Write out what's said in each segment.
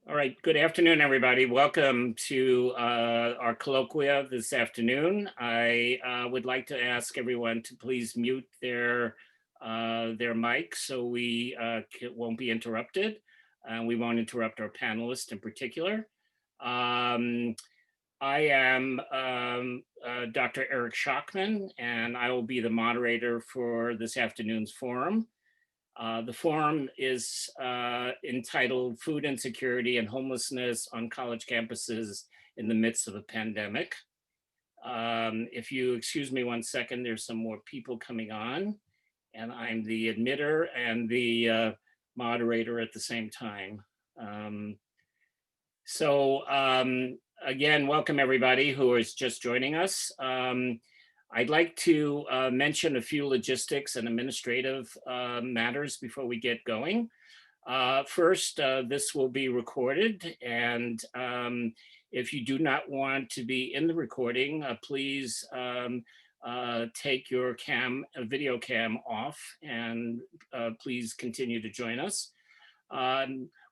All right, good afternoon, everybody. Welcome to our colloquia this afternoon. I would like to ask everyone to please mute their mic so we won't be interrupted. We won't interrupt our panelists in particular. Um, I am Dr. Eric Schockman, and I will be the moderator for this afternoon's forum. The forum is entitled Food Insecurity and Homelessness on College Campuses in the Midst of a Pandemic. If you excuse me 1 second, there's some more people coming on, and I'm the admitter and the moderator at the same time. Again, welcome everybody who is just joining us. I'd like to mention a few logistics and administrative matters before we get going. First, this will be recorded, and if you do not want to be in the recording, please take your video cam off, and please continue to join us.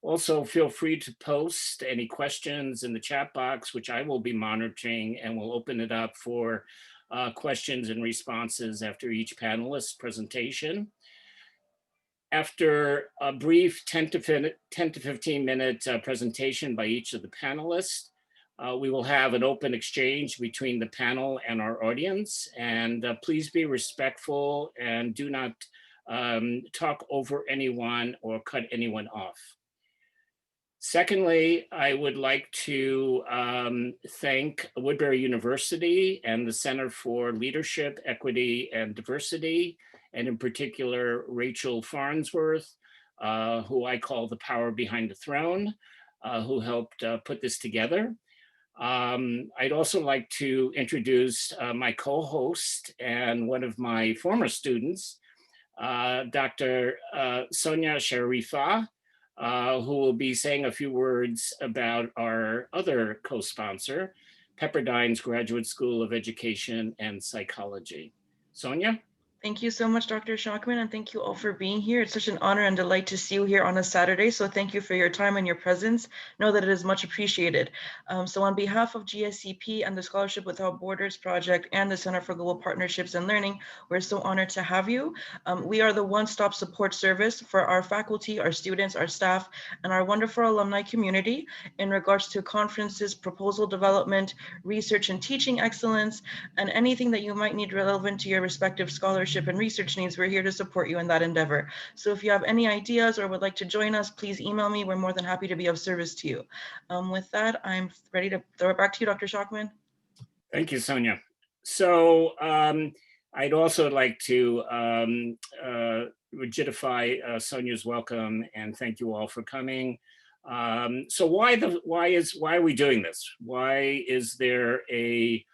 Also, feel free to post any questions in the chat box, which I will be monitoring, and we'll open it up for questions and responses after each panelist's presentation. After a brief 10 to 15 minute presentation by each of the panelists, we will have an open exchange between the panel and our audience. And please be respectful and do not talk over anyone or cut anyone off. Secondly, I would like to thank Woodbury University and the Center for Leadership, Equity, and Diversity, and in particular, Rachel Farnsworth, who I call the power behind the throne, who helped put this together. I'd also like to introduce my co-host and one of my former students, Dr. Sonia Sharifa, who will be saying a few words about our other co-sponsor, Pepperdine's Graduate School of Education and Psychology. Sonia? Thank you so much, Dr. Schockman, and thank you all for being here. It's such an honor and delight to see you here on a Saturday, so thank you for your time and your presence. Know that it is much appreciated. So on behalf of GSCP and the Scholarship Without Borders Project and the Center for Global Partnerships and Learning, we're so honored to have you. We are the one-stop support service for our faculty, our students, our staff, and our wonderful alumni community in regards to conferences, proposal development, research and teaching excellence, and anything that you might need relevant to your respective scholarship and research needs. We're here to support you in that endeavor. So if you have any ideas or would like to join us, please email me. We're more than happy to be of service to you. With that, I'm ready to throw it back to you, Dr. Schockman. Thank you, Sonia. So I'd also like to rigidify Sonia's welcome and thank you all for coming. So why are we doing this? Why is there a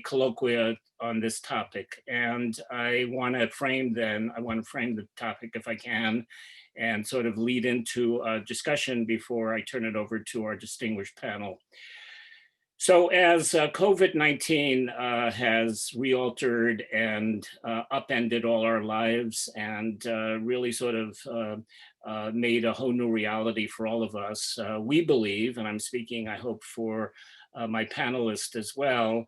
colloquia on this topic? And I want to frame the topic if I can, and sort of lead into a discussion before I turn it over to our distinguished panel. So as COVID-19 has realtered and upended all our lives and really sort of made a whole new reality for all of us, we believe, and I'm speaking, I hope, for my panelists as well,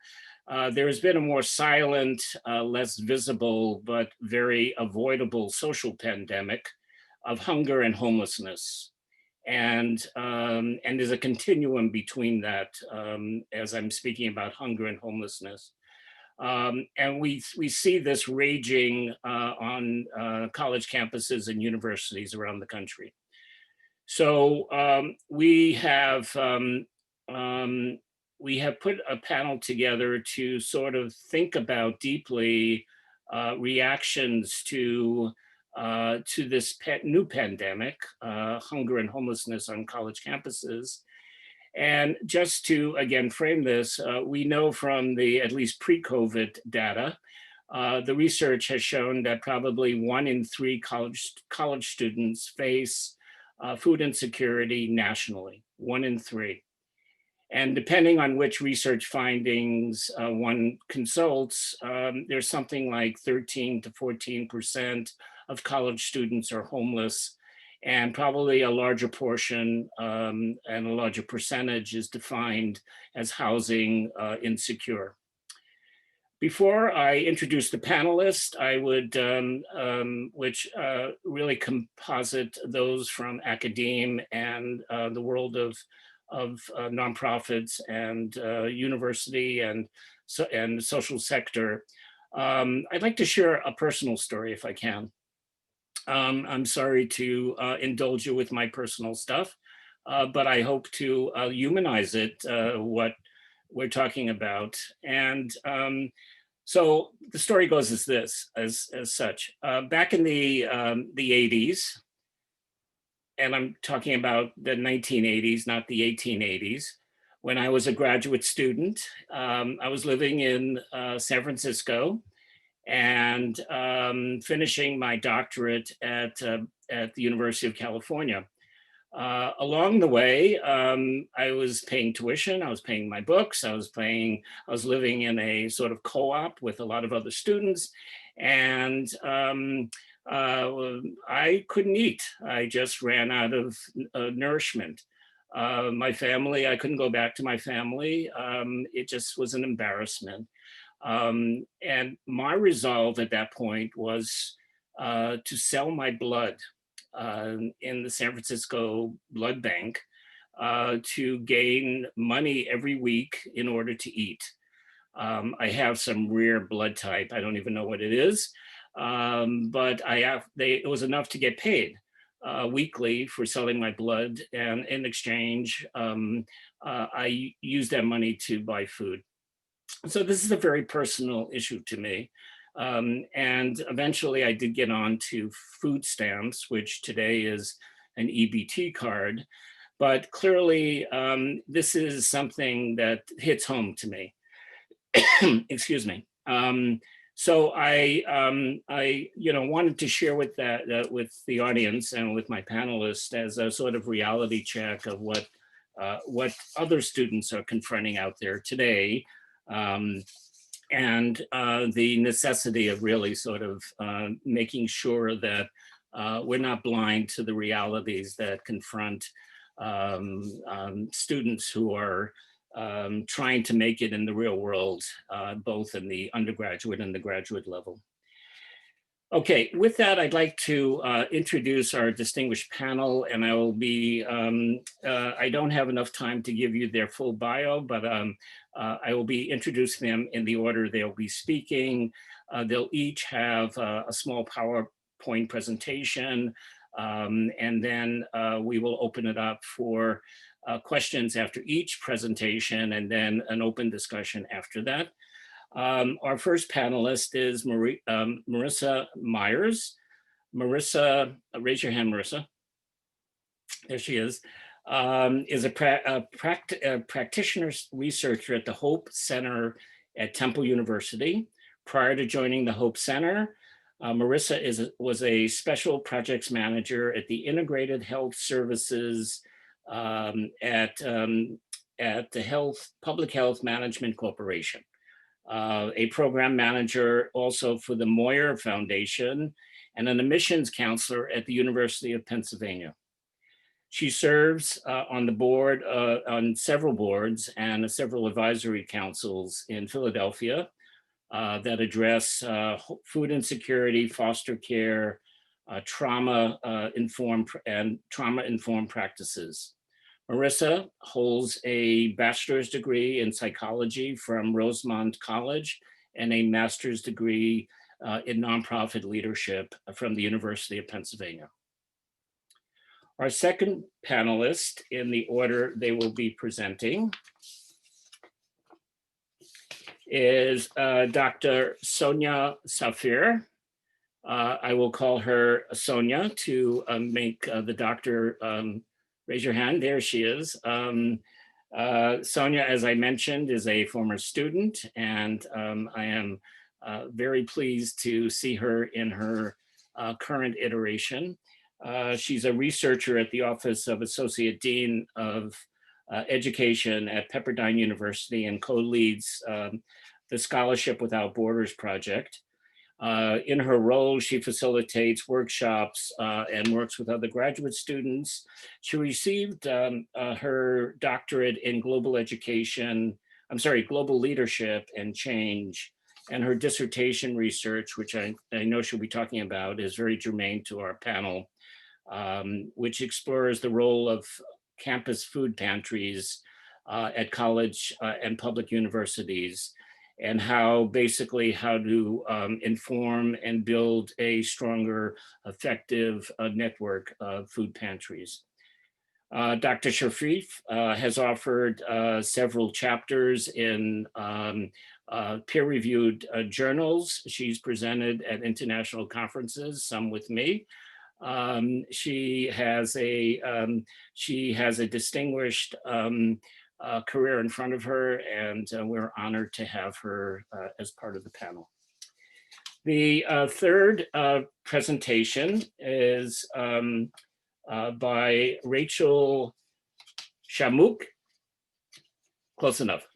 there has been a more silent, less visible, but very avoidable social pandemic of hunger and homelessness. And there's a continuum between that as I'm speaking about hunger and homelessness. And we see this raging on college campuses and universities around the country. So we have put a panel together to sort of think about deeply reactions to this new pandemic, hunger and homelessness on college campuses. And just to, again, frame this, we know from the at least pre-COVID data, the research has shown that probably 1 in 3 college students face food insecurity nationally, 1 in 3. And depending on which research findings one consults, there's something like 13 to 14% of college students are homeless and probably a larger portion and a larger percentage is defined as housing insecure. Before I introduce the panelists, I would, which really composite those from academe and the world of nonprofits and university and social sector. I'd like to share a personal story if I can. I'm sorry to indulge you with my personal stuff, but I hope to humanize it, what we're talking about. And so the story goes as such. Back in the 80s, and I'm talking about the 1980s, not the 1880s, when I was a graduate student, I was living in San Francisco and finishing my doctorate at the University of California. Along the way, I was paying tuition, I was paying my books, I was living in a sort of co-op with a lot of other students, and I couldn't eat. I just ran out of nourishment. My family, I couldn't go back to my family. It just was an embarrassment. And my resolve at that point was to sell my blood in the San Francisco Blood Bank to gain money every week in order to eat. I have some rare blood type. I don't even know what it is, but it was enough to get paid weekly for selling my blood, and in exchange, I used that money to buy food. So this is a very personal issue to me. And eventually I did get on to food stamps, which today is an EBT card. But clearly, this is something that hits home to me. Excuse me. So I wanted to share with with the audience and with my panelists as a sort of reality check of what other students are confronting out there today. And the necessity of really sort of making sure that we're not blind to the realities that confront students who are trying to make it in the real world, both in the undergraduate and the graduate level. Okay, with that, I'd like to introduce our distinguished panel, and I will be, I don't have enough time to give you their full bio, but I will be introducing them in the order they'll be speaking. They'll each have a small PowerPoint presentation, and then we will open it up for questions after each presentation, and then an open discussion after that. Our first panelist is Marissa Myers. Marissa, raise your hand, Marissa. There she is a practitioner researcher at the Hope Center at Temple University. Prior to joining the Hope Center, Marissa was a special projects manager at the Integrated Health Services at the Public Health Management Corporation. A program manager also for the Moyer Foundation, and an admissions counselor at the University of Pennsylvania. She serves on the board, on several boards and several advisory councils in Philadelphia that address food insecurity, foster care, trauma-informed practices. Marissa holds a bachelor's degree in psychology from Rosemont College and a master's degree in nonprofit leadership from the University of Pennsylvania. Our second panelist, in the order they will be presenting, is Dr. Sonia Safir. I will call her Sonia to make the doctor raise your hand. There she is. Sonia, as I mentioned, is a former student, and I am very pleased to see her in her current iteration. She's a researcher at the Office of Associate Dean of Education at Pepperdine University and co-leads the Scholarship Without Borders project. In her role, she facilitates workshops and works with other graduate students. She received her doctorate in global global leadership and change. And her dissertation research, which I know she'll be talking about, is very germane to our panel, which explores the role of campus food pantries at college and public universities, and how to inform and build a stronger, effective network of food pantries. Dr. Sharif has offered several chapters in peer-reviewed journals. She's presented at international conferences, some with me. She has a distinguished career in front of her, and we're honored to have her as part of the panel. The third presentation is by Rachel Shamuk. Close enough.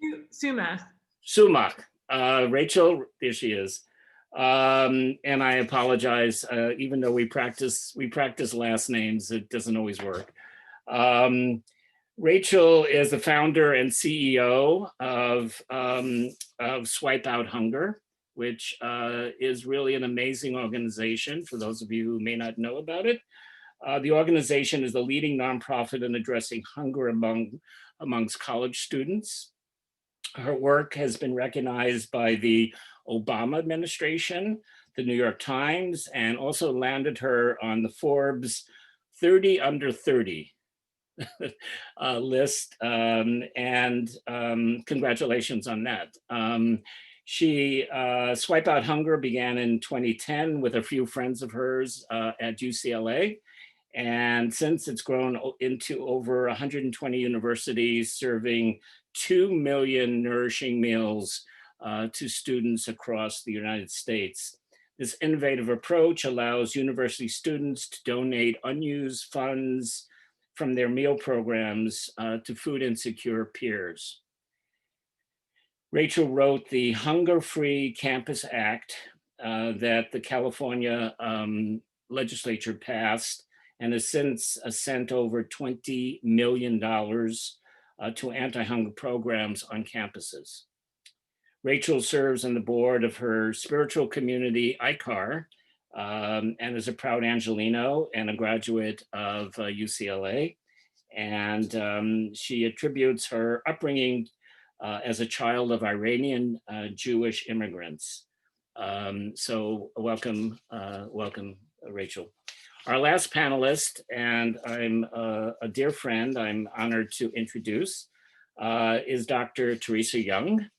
Sumac. Rachel, there she is. And I apologize, even though we practice last names, it doesn't always work. Rachel is the founder and CEO of Swipe Out Hunger, which is really an amazing organization for those of you who may not know about it. The organization is the leading nonprofit in addressing hunger amongst college students. Her work has been recognized by the Obama administration, the New York Times, and also landed her on the Forbes 30 under 30 list, and congratulations on that. Swipe Out Hunger began in 2010 with a few friends of hers at UCLA. And since it's grown into over 120 universities, serving 2 million nourishing meals to students across the United States. This innovative approach allows university students to donate unused funds from their meal programs to food insecure peers. Rachel wrote the Hunger-Free Campus Act that the California legislature passed, and has since sent over $20 million to anti-hunger programs on campuses. Rachel serves on the board of her spiritual community, ICAR, and is a proud Angelino and a graduate of UCLA. And she attributes her upbringing as a child of Iranian Jewish immigrants. So welcome, Rachel. Our last panelist, and I'm a dear friend I'm honored to introduce, is Dr. Teresa Young.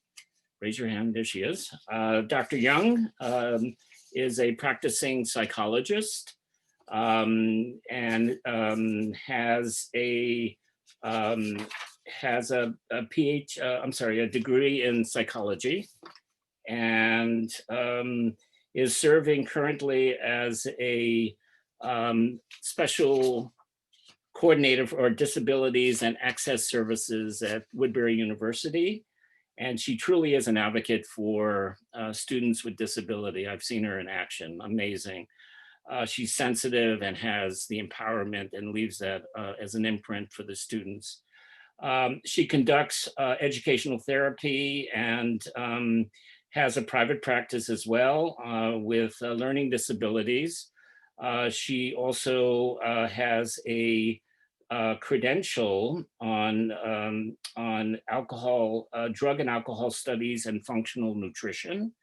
Raise your hand, there she is. Dr. Young is a practicing psychologist and has a degree in psychology, and is serving currently as a special coordinator for disabilities and access services at Woodbury University. And she truly is an advocate for students with disability. I've seen her in action, amazing. She's sensitive and has the empowerment and leaves that as an imprint for the students. She conducts educational therapy and has a private practice as well with learning disabilities. She also has a credential on drug and alcohol studies and functional nutrition.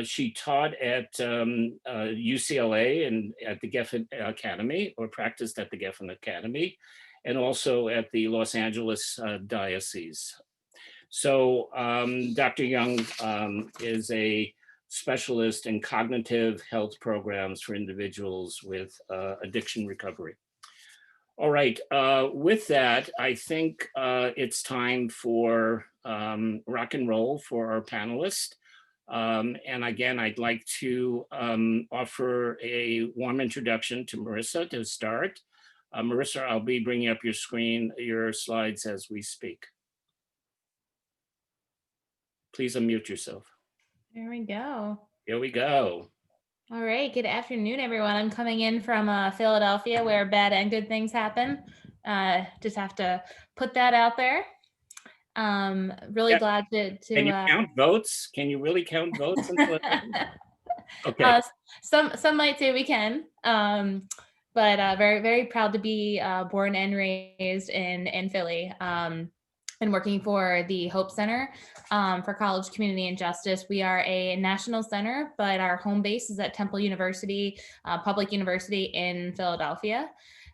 She taught at UCLA and at the Geffen Academy, or practiced at the Geffen Academy, and also at the Los Angeles Diocese. So Dr. Young is a specialist in cognitive health programs for individuals with addiction recovery. All right, with that, I think it's time for rock and roll for our panelists. And again, I'd like to offer a warm introduction to Marissa to start. Marissa, I'll be bringing up your slides as we speak. Please unmute yourself. There we go. Here we go. All right, good afternoon, everyone. I'm coming in from Philadelphia, where bad and good things happen. Just have to put that out there. Really Yeah. glad Can to you count votes? Can you really count votes in Philadelphia? Okay. uh, some might say we can, but very very proud to be born and raised in Philly. And working for the Hope Center for College Community and Justice. We are a national center, but our home base is at Temple University, Public University in Philadelphia.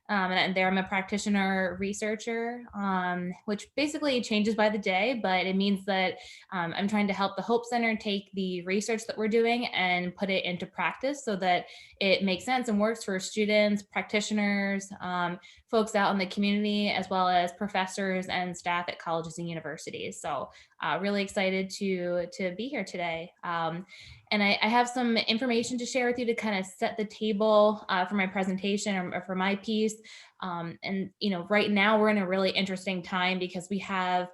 And there I'm a practitioner researcher, which basically changes by the day, but it means that I'm trying to help the Hope Center take the research that we're doing and put it into practice so that it makes sense and works for students, practitioners, folks out in the community, as well as professors and staff at colleges and universities. So really excited to be here today. And I have some information to share with you to kind of set the table for my presentation or for my piece. And, right now we're in a really interesting time because we have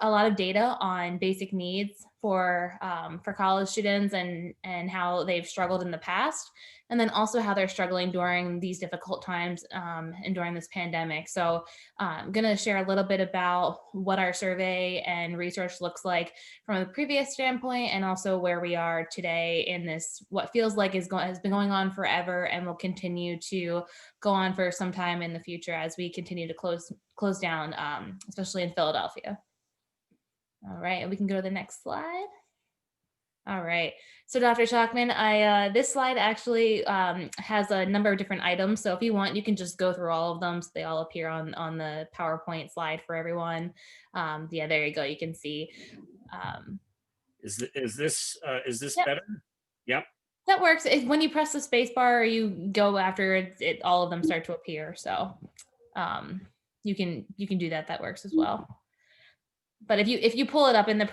a lot of data on basic needs for college students and how they've struggled in the past, and then also how they're struggling during these difficult times and during this pandemic. So I'm going to share a little bit about what our survey and research looks like from a previous standpoint, and also where we are today in this what feels like has been going on forever and will continue to go on for some time in the future as we continue to close down, especially in Philadelphia. All right, and we can go to the next slide. All right, so Dr. Chalkman, this slide actually has a number of different items. So if you want, you can just go through all of them. So they all appear on the PowerPoint slide for everyone. Yeah, there you go. You can see. Is this Yep. better? Yep. That works. When you press the space bar or you go after it, all of them start to appear. So you can do that. That works as well. But if you pull it up in the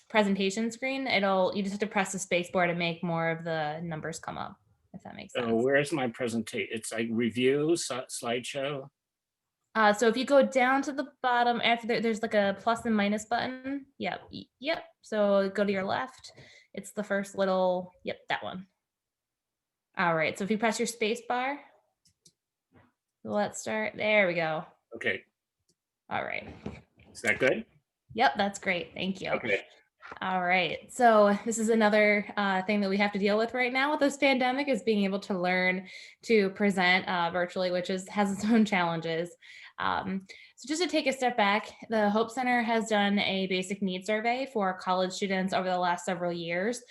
presentation screen, you just have to press the space bar to make more of the numbers come up, if that makes sense. Where's my presentation? It's like review slideshow. So if you go down to the bottom, after there's like a plus and minus button. Yep. So go to your left. It's the first little, yep, that one. All right. So if you press your space bar, let's start. There we go. Okay. All right. Is that good? Yep, that's great. Thank you. Okay. All right. So this is another thing that we have to deal with right now with this pandemic, is being able to learn to present virtually, which has its own challenges. So just to take a step back, the Hope Center has done a basic needs survey for college students over the last several years.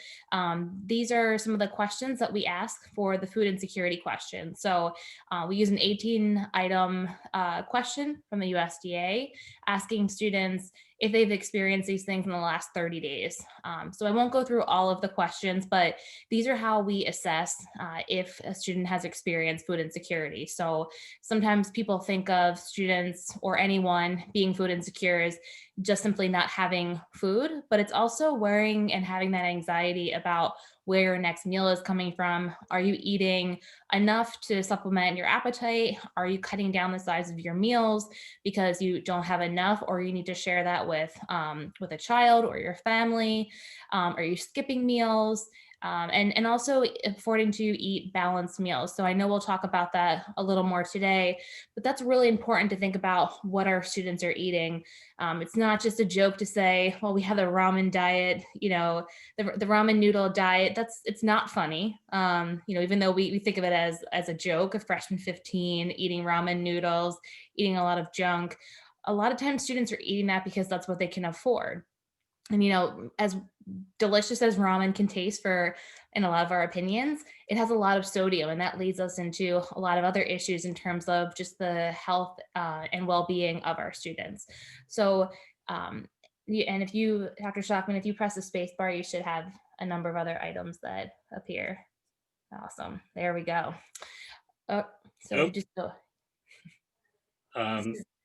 These are some of the questions that we ask for the food insecurity question. So we use an 18-item question from the USDA asking students if they've experienced these things in the last 30 days. So I won't go through all of the questions, but these are how we assess if a student has experienced food insecurity. So sometimes people think of students or anyone being food insecure as just simply not having food, but it's also worrying and having that anxiety about where your next meal is coming from. Are you eating enough to supplement your appetite? Are you cutting down the size of your meals because you don't have enough, or you need to share that with a child or your family? Are you skipping meals? And also affording to eat balanced meals. So I know we'll talk about that a little more today, but that's really important to think about what our students are eating. It's not just a joke to say, well, we have the ramen diet, the ramen noodle diet. It's not funny. Even though we think of it as a joke, a freshman 15 eating ramen noodles, eating a lot of junk. A lot of times students are eating that because that's what they can afford. And, as delicious as ramen can taste in a lot of our opinions, it has a lot of sodium, and that leads us into a lot of other issues in terms of just the health and well-being of our students. So, and if you, Dr. Shockman, if you press the space bar, you should have a number of other items that appear. Awesome. There we go. So just go.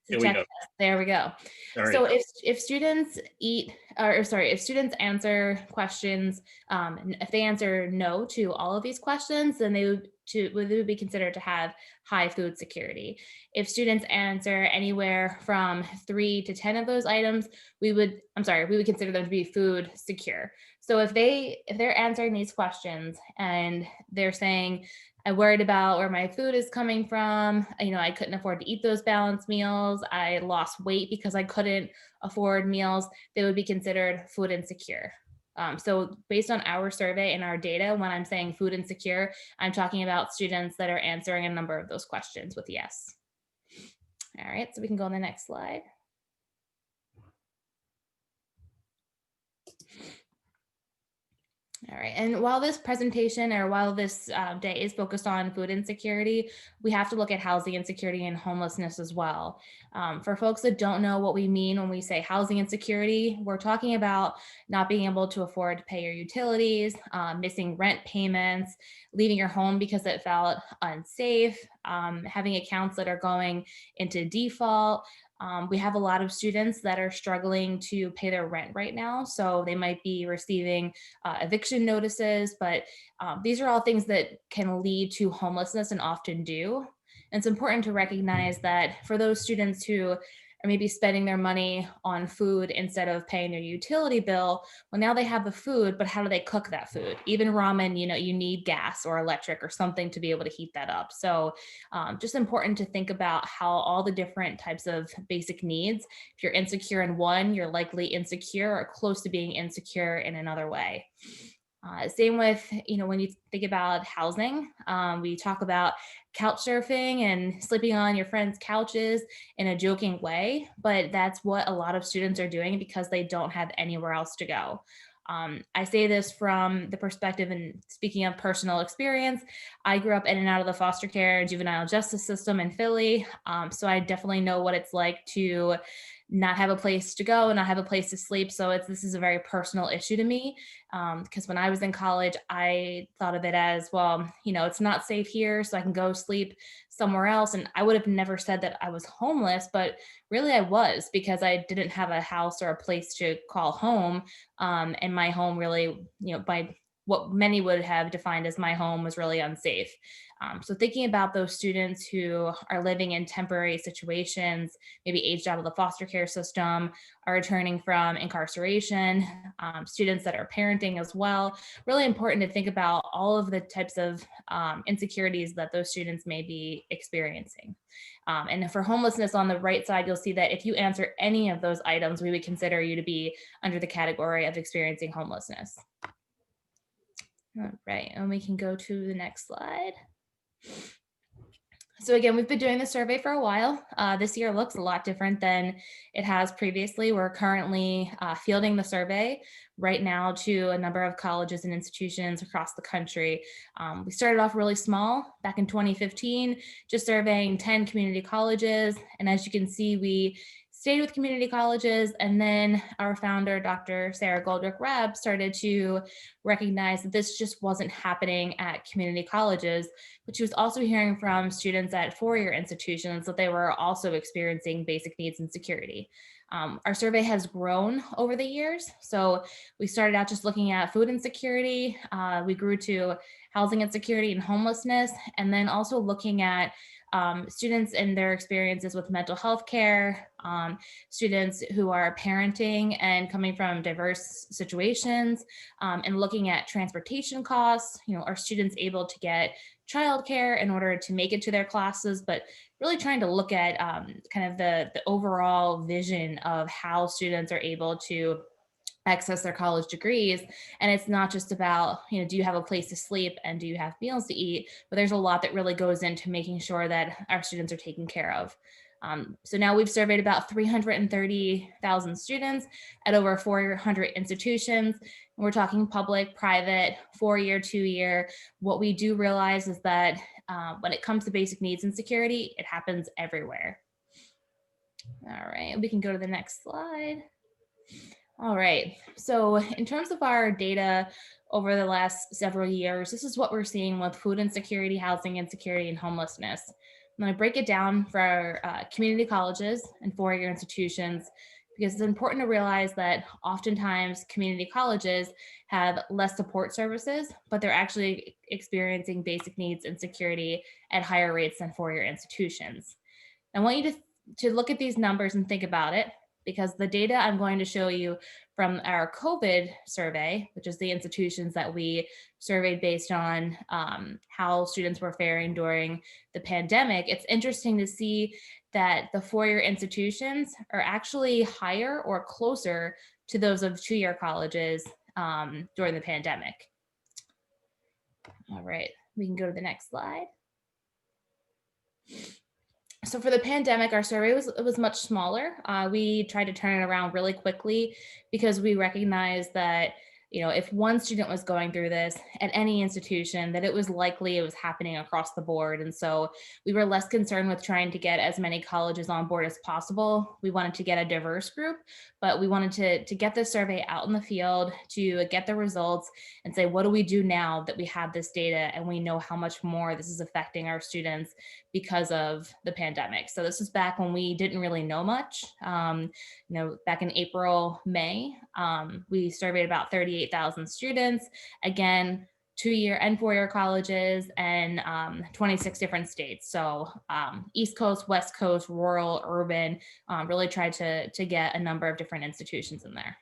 There we go. There we go. Sorry. So if students if students answer questions, if they answer no to all of these questions, then they would be considered to have high food security. If students answer anywhere from 3 to 10 of those items, we would consider them to be food secure. So if they're answering these questions and they're saying, I worried about where my food is coming from, I couldn't afford to eat those balanced meals, I lost weight because I couldn't afford meals, they would be considered food insecure. So based on our survey and our data, when I'm saying food insecure, I'm talking about students that are answering a number of those questions with yes. All right, so we can go on the next slide. All right, and while this presentation or while this day is focused on food insecurity, we have to look at housing insecurity and homelessness as well. For folks that don't know what we mean when we say housing insecurity, we're talking about not being able to afford to pay your utilities, missing rent payments, leaving your home because it felt unsafe, having accounts that are going into default. We have a lot of students that are struggling to pay their rent right now. So they might be receiving eviction notices, but these are all things that can lead to homelessness and often do. And it's important to recognize that for those students who are maybe spending their money on food instead of paying their utility bill, well, now they have the food, but how do they cook that food? Even ramen, you need gas or electric or something to be able to heat that up. So just important to think about how all the different types of basic needs, if you're insecure in one, you're likely insecure or close to being insecure in another way. Same with, when you think about housing, we talk about couch surfing and sleeping on your friends' couches in a joking way, but that's what a lot of students are doing because they don't have anywhere else to go. I say this from the perspective, and speaking of personal experience, I grew up in and out of the foster care and juvenile justice system in Philly. So I definitely know what it's like to not have a place to go, not have a place to sleep. So this is a very personal issue to me. Because when I was in college, I thought of it as, well, it's not safe here, so I can go sleep somewhere else. And I would have never said that I was homeless, but really I was, because I didn't have a house or a place to call home. And my home really, by what many would have defined as my home, was really unsafe. So thinking about those students who are living in temporary situations, maybe aged out of the foster care system, are returning from incarceration, students that are parenting as well, really important to think about all of the types of insecurities that those students may be experiencing. And for homelessness, on the right side, you'll see that if you answer any of those items, we would consider you to be under the category of experiencing homelessness. All right, and we can go to the next slide. So again, we've been doing the survey for a while. This year looks a lot different than it has previously. We're currently fielding the survey right now to a number of colleges and institutions across the country. We started off really small back in 2015, just surveying 10 community colleges. And as you can see, we stayed with community colleges, and then our founder, Dr. Sarah Goldrick-Reb, started to recognize that this just wasn't happening at community colleges, but she was also hearing from students at four-year institutions that they were also experiencing basic needs insecurity. Our survey has grown over the years. So we started out just looking at food insecurity. We grew to housing insecurity and homelessness, and then also looking at students and their experiences with mental health care, students who are parenting and coming from diverse situations, and looking at transportation costs. Are students able to get childcare in order to make it to their classes? But really trying to look at kind of the overall vision of how students are able to access their college degrees. And it's not just about, do you have a place to sleep and do you have meals to eat, but there's a lot that really goes into making sure that our students are taken care of. So now we've surveyed about 330,000 students at over 400 institutions. And we're talking public, private, 4-year, 2-year. What we do realize is that when it comes to basic needs insecurity, it happens everywhere. All right, we can go to the next slide. All right, so in terms of our data over the last several years, this is what we're seeing with food insecurity, housing insecurity, and homelessness. I'm going to break it down for our community colleges and 4-year institutions, because it's important to realize that oftentimes community colleges have less support services, but they're actually experiencing basic needs insecurity at higher rates than four-year institutions. I want you to look at these numbers and think about it, because the data I'm going to show you from our COVID survey, which is the institutions that we surveyed based on how students were faring during the pandemic, it's interesting to see that the four-year institutions are actually higher or closer to those of two-year colleges during the pandemic. All right, we can go to the next slide. So for the pandemic, our survey was much smaller. We tried to turn it around really quickly because we recognized that, you know, if one student was going through this at any institution, that it was likely it was happening across the board. And so we were less concerned with trying to get as many colleges on board as possible. We wanted to get a diverse group, but we wanted to get the survey out in the field, to get the results and say, what do we do now that we have this data and we know how much more this is affecting our students because of the pandemic. So this was back when we didn't really know much. You know, back in April, May, we surveyed about 38,000 students. Again, two-year and four-year colleges and 26 different states. So East Coast, West Coast, rural, urban, really tried to get a number of different institutions in there.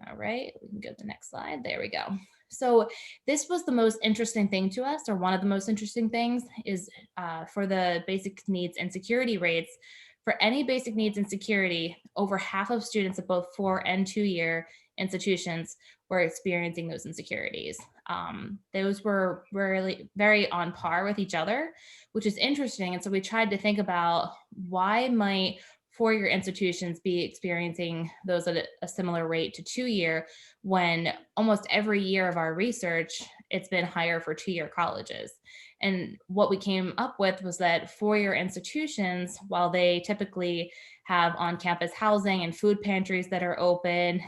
All right, we can go to the next slide. There we go. So this was the most interesting thing to us, or one of the most interesting things, is for the basic needs insecurity rates. For any basic needs insecurity, over half of students at both 4 and 2-year institutions were experiencing those insecurities. Those were really very on par with each other, which is interesting. And so we tried to think about, why might 4-year institutions be experiencing those at a similar rate to 2-year, when almost every year of our research, it's been higher for 2-year colleges. And what we came up with was that 4-year institutions, while they typically have on-campus housing and food pantries that are open,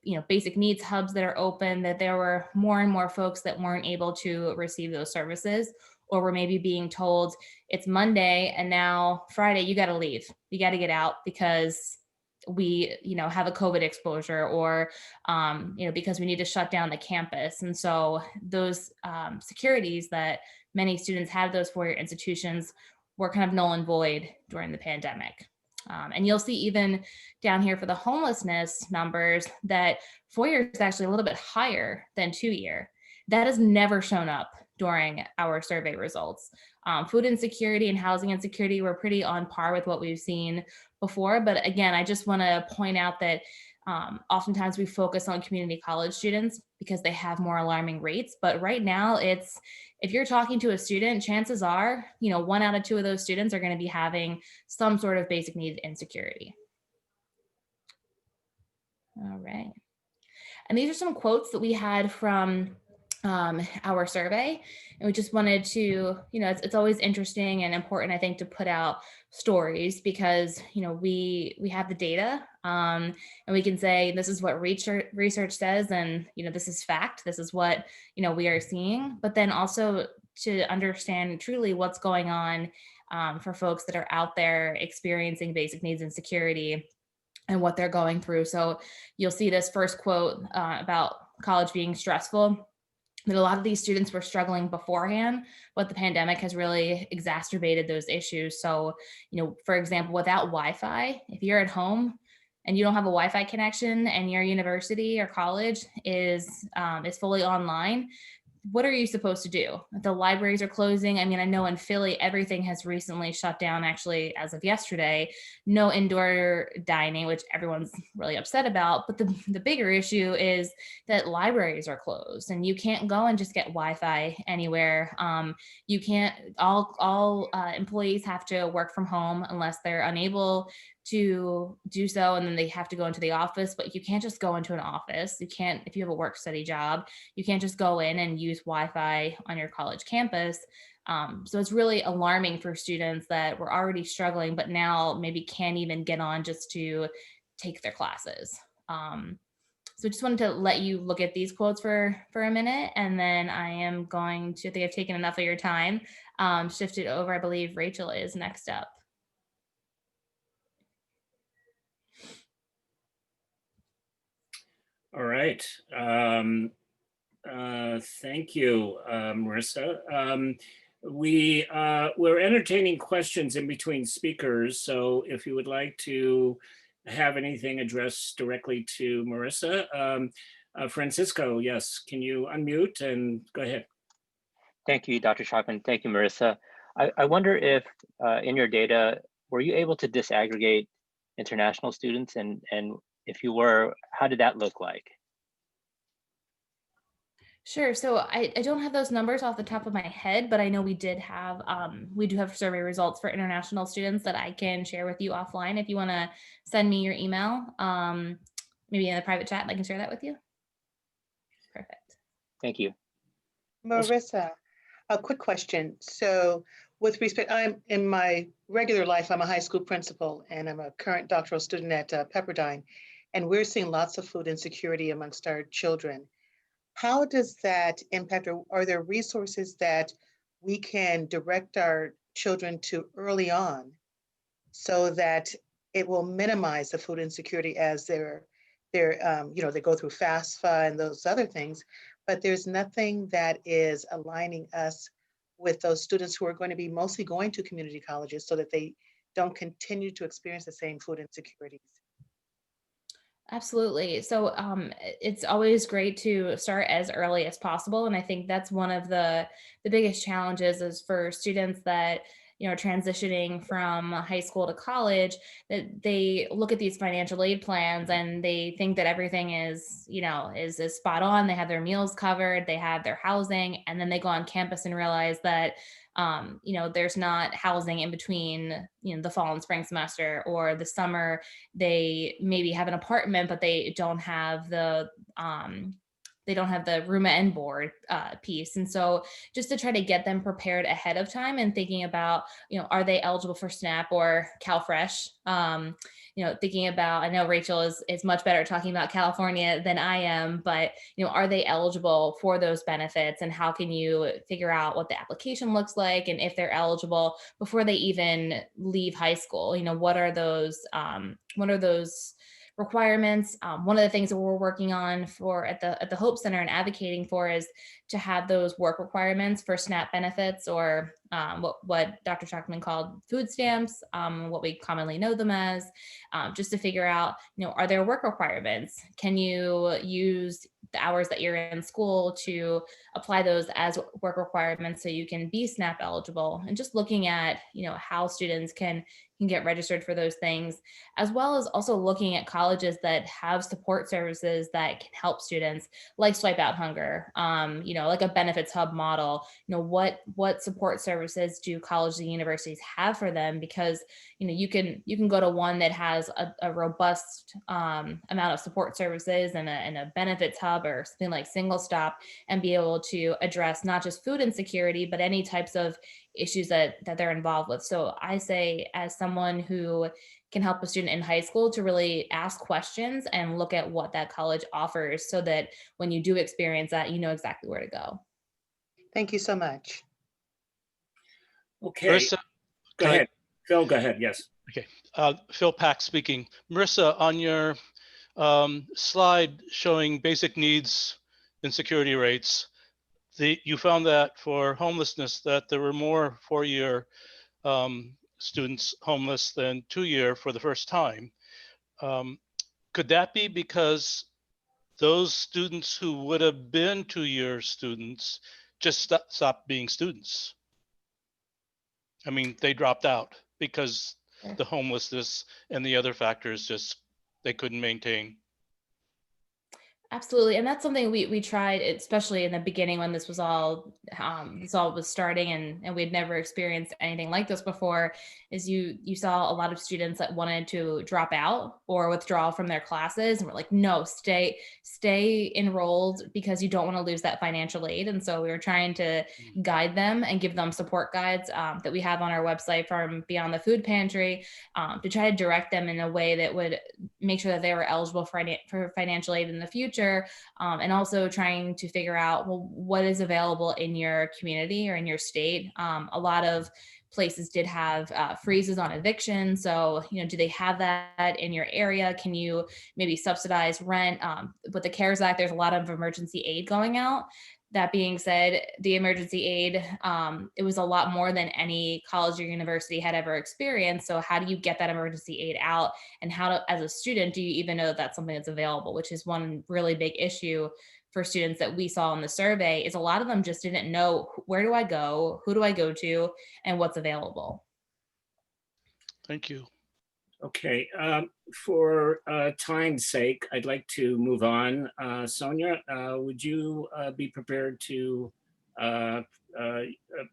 you know, basic needs hubs that are open, that there were more and more folks that weren't able to receive those services, or were maybe being told, it's Monday and now Friday, you got to leave, you got to get out because we, you know, have a COVID exposure, or, you know, because we need to shut down the campus. And so those securities that many students have, those 4-year institutions, were kind of null and void during the pandemic. And you'll see even down here for the homelessness numbers that 4-year is actually a little bit higher than 2-year. That has never shown up during our survey results. Food insecurity and housing insecurity were pretty on par with what we've seen before. But again, I just want to point out that oftentimes we focus on community college students because they have more alarming rates. But right now, it's, if you're talking to a student, chances are, you know, 1 out of 2 of those students are going to be having some sort of basic need insecurity. All right. And these are some quotes that we had from our survey. And we just wanted to, you know, it's always interesting and important, I think, to put out stories, because, you know, we have the data and we can say, this is what research says, and, you know, this is fact, this is what, you know, we are seeing, but then also to understand truly what's going on for folks that are out there experiencing basic needs insecurity and what they're going through. So you'll see this first quote about college being stressful, that a lot of these students were struggling beforehand, but the pandemic has really exacerbated those issues. So, you know, for example, without Wi-Fi, if you're at home and you don't have a Wi-Fi connection and your university or college is fully online, what are you supposed to do? The libraries are closing. I mean, I know in Philly, everything has recently shut down, actually, as of yesterday. No indoor dining, which everyone's really upset about. But the bigger issue is that libraries are closed and you can't go and just get Wi-Fi anywhere. You can't, all employees have to work from home unless they're unable to do so, and then they have to go into the office. But you can't just go into an office. You can't, if you have a work study job, you can't just go in and use Wi-Fi on your college campus. So it's really alarming for students that were already struggling, but now maybe can't even get on just to take their classes. So just wanted to let you look at these quotes for a minute, and then I am going to, I think I've taken enough of your time, shift it over. I believe Rachel is next up. All right. Thank you, Marissa. We're entertaining questions in between speakers, so if you would like to have anything addressed directly to Marissa, Francisco, yes, can you unmute and go ahead? Thank you, Dr. Sharpman. Thank you, Marissa. I wonder if in your data, were you able to disaggregate international students? And if you were, how did that look like? Sure. So I don't have those numbers off the top of my head, but I know we do have survey results for international students that I can share with you offline if you want to send me your email, maybe in the private chat, and I can share that with you. Perfect. Thank you. Marissa, a quick question. So with respect, I'm in my regular life, I'm a high school principal and I'm a current doctoral student at Pepperdine, and we're seeing lots of food insecurity amongst our children. How does that impact, or are there resources that we can direct our children to early on so that it will minimize the food insecurity as they go through FAFSA and those other things, but there's nothing that is aligning us with those students who are going to be mostly going to community colleges so that they don't continue to experience the same food insecurities? Absolutely. So it's always great to start as early as possible. And I think that's one of the biggest challenges is for students that, transitioning from high school to college, that they look at these financial aid plans and they think that everything is spot on. They have their meals covered, they have their housing, and then they go on campus and realize that there's not housing in between, the fall and spring semester, or the summer they maybe have an apartment, but they don't have the room and board piece. And so just to try to get them prepared ahead of time and thinking about, are they eligible for SNAP or CalFresh? Thinking about, I know Rachel is much better at talking about California than I am, but, are they eligible for those benefits, and how can you figure out what the application looks like and if they're eligible before they even leave high school? What are those requirements? One of the things that we're working on at the Hope Center and advocating for is to have those work requirements for SNAP benefits, or what Dr. Schachtman called food stamps, what we commonly know them as, just to figure out, are there work requirements? Can you use the hours that you're in school to apply those as work requirements so you can be SNAP eligible? And just looking at, how students can get registered for those things, as well as also looking at colleges that have support services that can help students, like Swipe Out Hunger, like a benefits hub model. What support services do colleges and universities have for them? Because you can go to one that has a robust amount of support services and a benefits hub or something like Single Stop, and be able to address not just food insecurity, but any types of issues that they're involved with. So I say, as someone who can help a student in high school, to really ask questions and look at what that college offers, so that when you do experience that, you know exactly where to go. Thank you so much. Okay, Marissa, go ahead. Phil, go ahead, yes. Okay, Phil Pack speaking. Marissa, on your slide showing basic needs insecurity rates, you found that for homelessness that there were more 4-year students homeless than 2-year for the first time. Could that be because those students who would have been 2-year students just stopped being students? I mean, they dropped out because the homelessness and the other factors they couldn't maintain. Absolutely. And that's something we tried, especially in the beginning when this all was starting, and we'd never experienced anything like this before, is you saw a lot of students that wanted to drop out or withdraw from their classes, and we're like, no, stay enrolled, because you don't want to lose that financial aid. And so we were trying to guide them and give them support guides that we have on our website from Beyond the Food Pantry, to try to direct them in a way that would make sure that they were eligible for financial aid in the future. And also trying to figure out, well, what is available in your community or in your state. A lot of places did have freezes on eviction. So, do they have that in your area? Can you maybe subsidize rent? With the CARES Act, there's a lot of emergency aid going out. That being said, the emergency aid, it was a lot more than any college or university had ever experienced. So how do you get that emergency aid out? And as a student, do you even know that that's something that's available, which is one really big issue for students that we saw in the survey, is a lot of them just didn't know, where do I go? Who do I go to? And what's available? Thank you. Okay, for time's sake, I'd like to move on. Sonia, would you be prepared to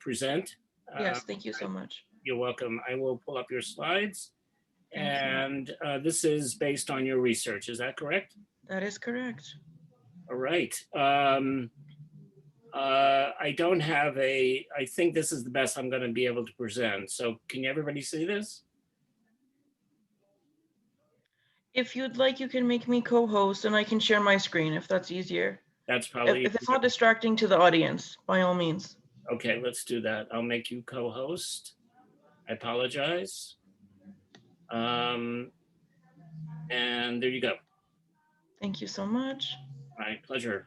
present? Yes, thank you so much. You're welcome. I will pull up your slides. Thank you. And this is based on your research, is that correct? That is correct. All right. I don't have I think this is the best I'm going to be able to present. So can everybody see this? If you'd like, you can make me co-host and I can share my screen if that's easier. That's probably. If it's not distracting to the audience, by all means. Okay, let's do that. I'll make you co-host. I apologize. And there you go. Thank you so much. My pleasure.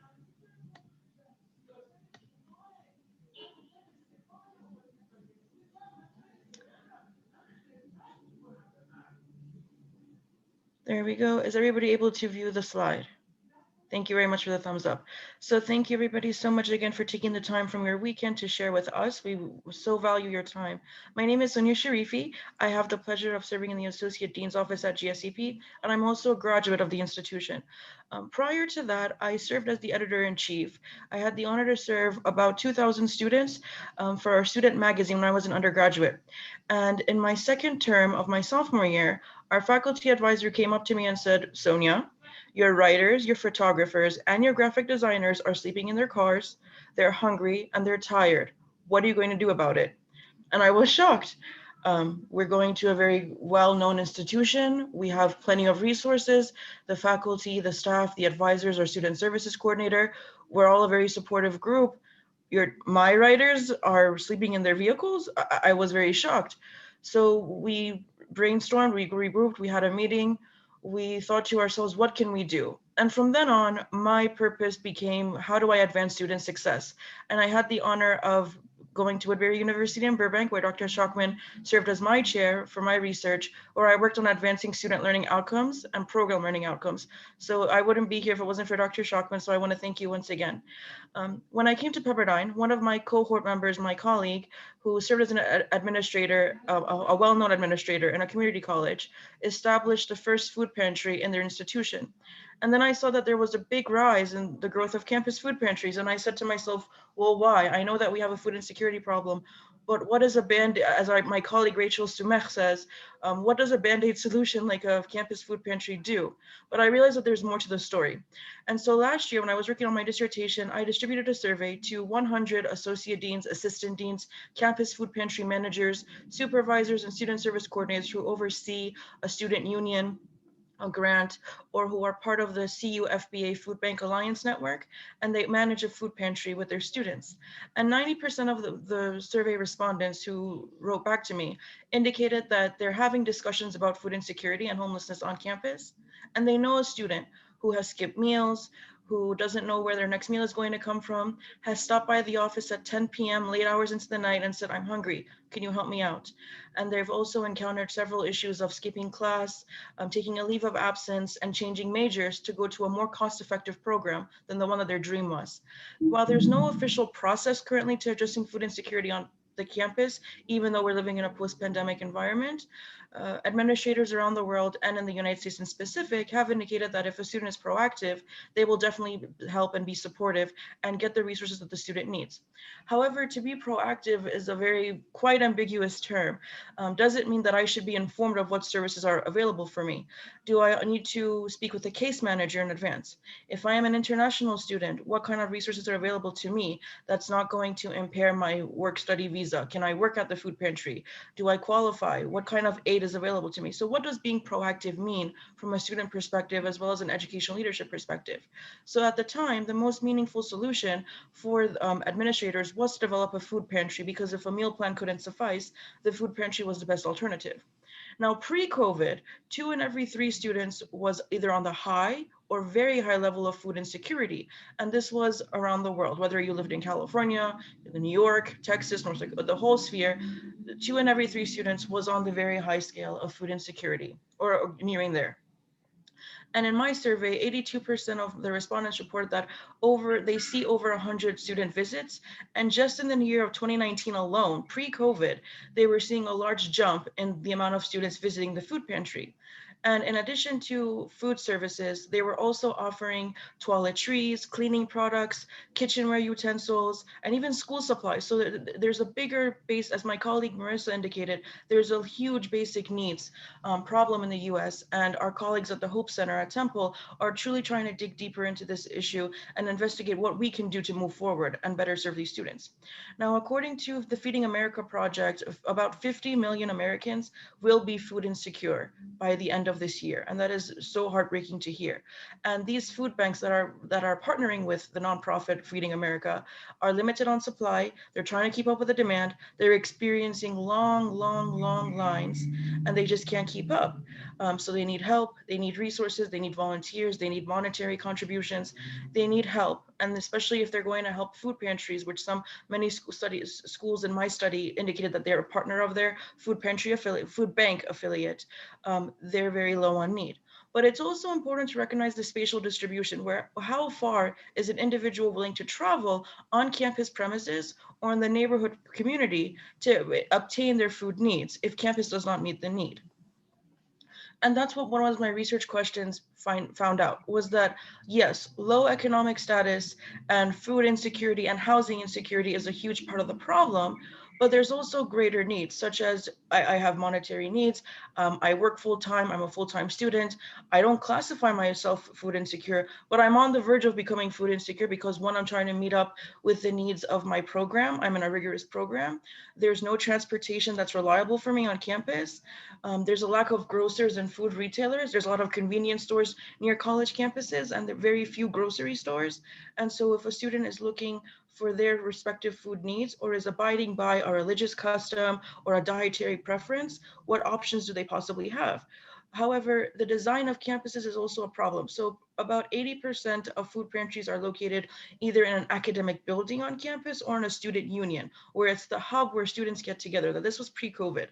There we go. Is everybody able to view the slide? Thank you very much for the thumbs up. So thank you everybody so much again for taking the time from your weekend to share with us. We so value your time. My name is Sonia Sharifi. I have the pleasure of serving in the Associate Dean's Office at GSEP, and I'm also a graduate of the institution. Prior to that, I served as the editor-in-chief. I had the honor to serve about 2,000 students for our student magazine when I was an undergraduate. And in my second term of my sophomore year, our faculty advisor came up to me and said, Sonia, your writers, your photographers, and your graphic designers are sleeping in their cars, they're hungry, and they're tired. What are you going to do about it? And I was shocked. We're going to a very well-known institution. We have plenty of resources. The faculty, the staff, the advisors, our student services coordinator, we're all a very supportive group. My writers are sleeping in their vehicles. I was very shocked. So we brainstormed, we regrouped, we had a meeting. We thought to ourselves, what can we do? And from then on, my purpose became, how do I advance student success? And I had the honor of going to Woodbury University in Burbank, where Dr. Shockman served as my chair for my research, where I worked on advancing student learning outcomes and program learning outcomes. So I wouldn't be here if it wasn't for Dr. Shockman, so I want to thank you once again. When I came to Pepperdine, one of my cohort members, my colleague, who served as an administrator, a well-known administrator in a community college, established the first food pantry in their institution. And then I saw that there was a big rise in the growth of campus food pantries. And I said to myself, well, why? I know that we have a food insecurity problem, but what is a Band-Aid, as my colleague Rachel Sumech says, what does a Band-Aid solution like a campus food pantry do? But I realized that there's more to the story. And so last year when I was working on my dissertation, I distributed a survey to 100 associate deans, assistant deans, campus food pantry managers, supervisors, and student service coordinators who oversee a student union, a grant, or who are part of the CU-FBA Food Bank Alliance Network, and they manage a food pantry with their students. And 90% of the survey respondents who wrote back to me indicated that they're having discussions about food insecurity and homelessness on campus, and they know a student who has skipped meals, who doesn't know where their next meal is going to come from, has stopped by the office at 10 p.m. late hours into the night and said, I'm hungry, can you help me out? And they've also encountered several issues of skipping class, taking a leave of absence, and changing majors to go to a more cost-effective program than the one that their dream was. While there's no official process currently to addressing food insecurity on the campus, even though we're living in a post-pandemic environment, administrators around the world and in the United States in specific have indicated that if a student is proactive, they will definitely help and be supportive and get the resources that the student needs. However, to be proactive is a quite ambiguous term. Does it mean that I should be informed of what services are available for me? Do I need to speak with a case manager in advance? If I am an international student, what kind of resources are available to me that's not going to impair my work-study visa? Can I work at the food pantry? Do I qualify? What kind of aid aid is available to me. So what does being proactive mean from a student perspective as well as an educational leadership perspective? So at the time, the most meaningful solution for administrators was to develop a food pantry, because if a meal plan couldn't suffice, the food pantry was the best alternative. Now, pre-COVID, 2 in every 3 students was either on the high or very high level of food insecurity. And this was around the world, whether you lived in California, New York, Texas, North Dakota, the whole sphere, 2 in every 3 students was on the very high scale of food insecurity or nearing there. And in my survey, 82% of the respondents reported that they see over 100 student visits. And just in the year of 2019 alone, pre-COVID, they were seeing a large jump in the amount of students visiting the food pantry. And in addition to food services, they were also offering toiletries, cleaning products, kitchenware utensils, and even school supplies. So there's a bigger base, as my colleague Marissa indicated, there's a huge basic needs problem in the US, and our colleagues at the Hope Center at Temple are truly trying to dig deeper into this issue and investigate what we can do to move forward and better serve these students. Now, according to the Feeding America Project, about 50 million Americans will be food insecure by the end of this year, and that is so heartbreaking to hear. And these food banks that are partnering with the nonprofit Feeding America are limited on supply. They're trying to keep up with the demand. They're experiencing long lines, and they just can't keep up. So they need help, they need resources, they need volunteers, they need monetary contributions, they need help. And especially if they're going to help food pantries, which many schools in my study indicated that they're a partner of their food bank affiliate, they're very low on need. But it's also important to recognize the spatial distribution, where how far is an individual willing to travel on campus premises or in the neighborhood community to obtain their food needs if campus does not meet the need. And that's what one of my research questions found out, was that yes, low economic status and food insecurity and housing insecurity is a huge part of the problem, but there's also greater needs, such as I have monetary needs. I work full-time, I'm a full-time student. I don't classify myself food insecure, but I'm on the verge of becoming food insecure because one, I'm trying to meet up with the needs of my program. I'm in a rigorous program. There's no transportation that's reliable for me on campus. There's a lack of grocers and food retailers. There's a lot of convenience stores near college campuses, and there are very few grocery stores. And so if a student is looking for their respective food needs or is abiding by a religious custom or a dietary preference, what options do they possibly have? However, the design of campuses is also a problem. So about 80% of food pantries are located either in an academic building on campus or in a student union, where it's the hub where students get together. This was pre-COVID.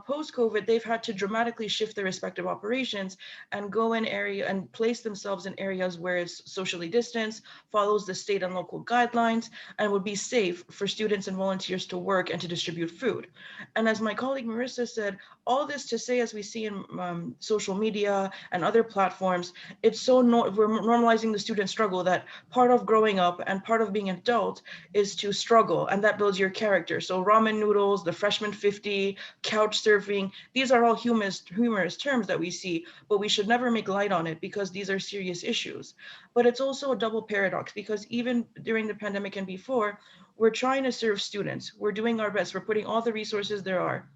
Post-COVID, they've had to dramatically shift their respective operations and go in area and place themselves in areas where it's socially distanced, follows the state and local guidelines, and would be safe for students and volunteers to work and to distribute food. And as my colleague Marissa said, all this to say, as we see in social media and other platforms, it's so we're normalizing the student struggle, that part of growing up and part of being an adult is to struggle, and that builds your character. So ramen noodles, the freshman 50, couch surfing, these are all humorous terms that we see, but we should never make light on it because these are serious issues. But it's also a double paradox, because even during the pandemic and before, we're trying to serve students. We're doing our best. We're putting all the resources there are.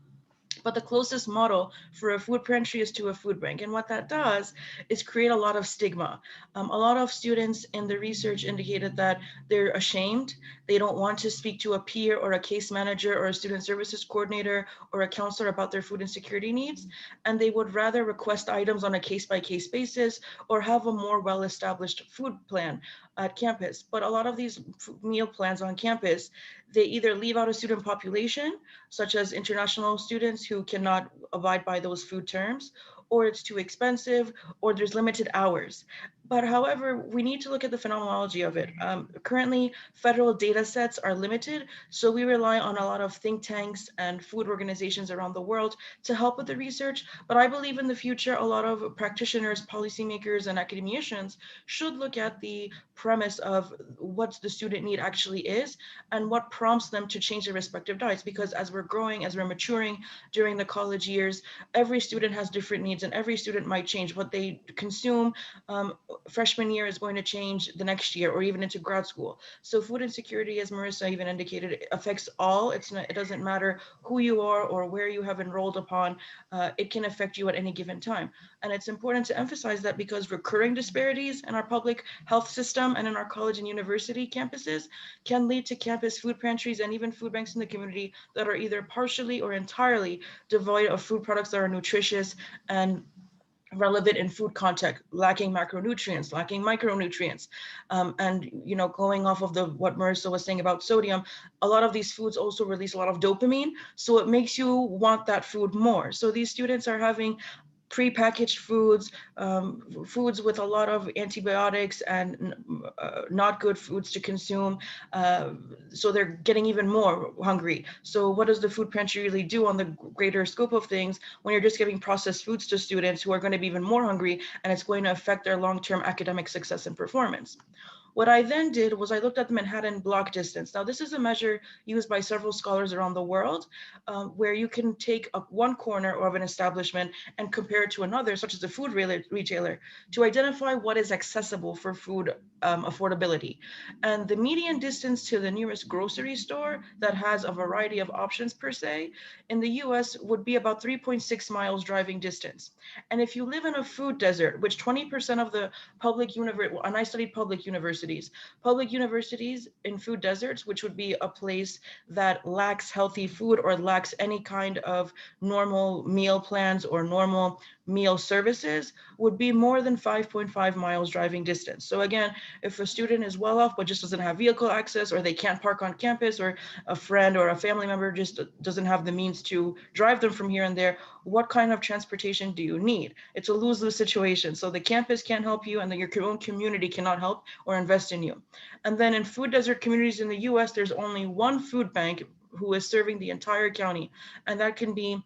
But the closest model for a food pantry is to a food bank. And what that does is create a lot of stigma. A lot of students in the research indicated that they're ashamed. They don't want to speak to a peer or a case manager or a student services coordinator or a counselor about their food insecurity needs. And they would rather request items on a case-by-case basis or have a more well-established food plan at campus. But a lot of these meal plans on campus, they either leave out a student population, such as international students who cannot abide by those food terms, or it's too expensive, or there's limited hours. But however, we need to look at the phenomenology of it. Currently, federal data sets are limited, so we rely on a lot of think tanks and food organizations around the world to help with the research. But I believe in the future, a lot of practitioners, policymakers, and academicians should look at the premise of what the student need actually is and what prompts them to change their respective diets. Because as we're growing, as we're maturing during the college years, every student has different needs and every student might change what they consume. freshman year is going to change the next year or even into grad school. So food insecurity, as Marissa even indicated, affects all. It doesn't matter who you are or where you have enrolled upon. It can affect you at any given time. And it's important to emphasize that because recurring disparities in our public health system and in our college and university campuses can lead to campus food pantries and even food banks in the community that are either partially or entirely devoid of food products that are nutritious and relevant in food context, lacking macronutrients, lacking micronutrients. And going off of what Marissa was saying about sodium, a lot of these foods also release a lot of dopamine. So it makes you want that food more. So these students are having prepackaged foods, foods with a lot of antibiotics and not good foods to consume. So they're getting even more hungry. So what does the food pantry really do on the greater scope of things when you're just giving processed foods to students who are going to be even more hungry, and it's going to affect their long-term academic success and performance? What I then did was I looked at the Manhattan block distance. Now, this is a measure used by several scholars around the world, where you can take one corner of an establishment and compare it to another, such as a food retailer, to identify what is accessible for food affordability. And the median distance to the nearest grocery store that has a variety of options per se in the US would be about 3.6 miles driving distance. And if you live in a food desert, which 20% of the public university, and I studied public universities in food deserts, which would be a place that lacks healthy food or lacks any kind of normal meal plans or normal meal services, would be more than 5.5 miles driving distance. So again, if a student is well off but just doesn't have vehicle access, or they can't park on campus, or a friend or a family member just doesn't have the means to drive them from here and there, what kind of transportation do you need? It's a lose-lose situation. So the campus can't help you, and then your own community cannot help or invest in you. And then in food desert communities in the US, there's only one food bank who is serving the entire county, and that can be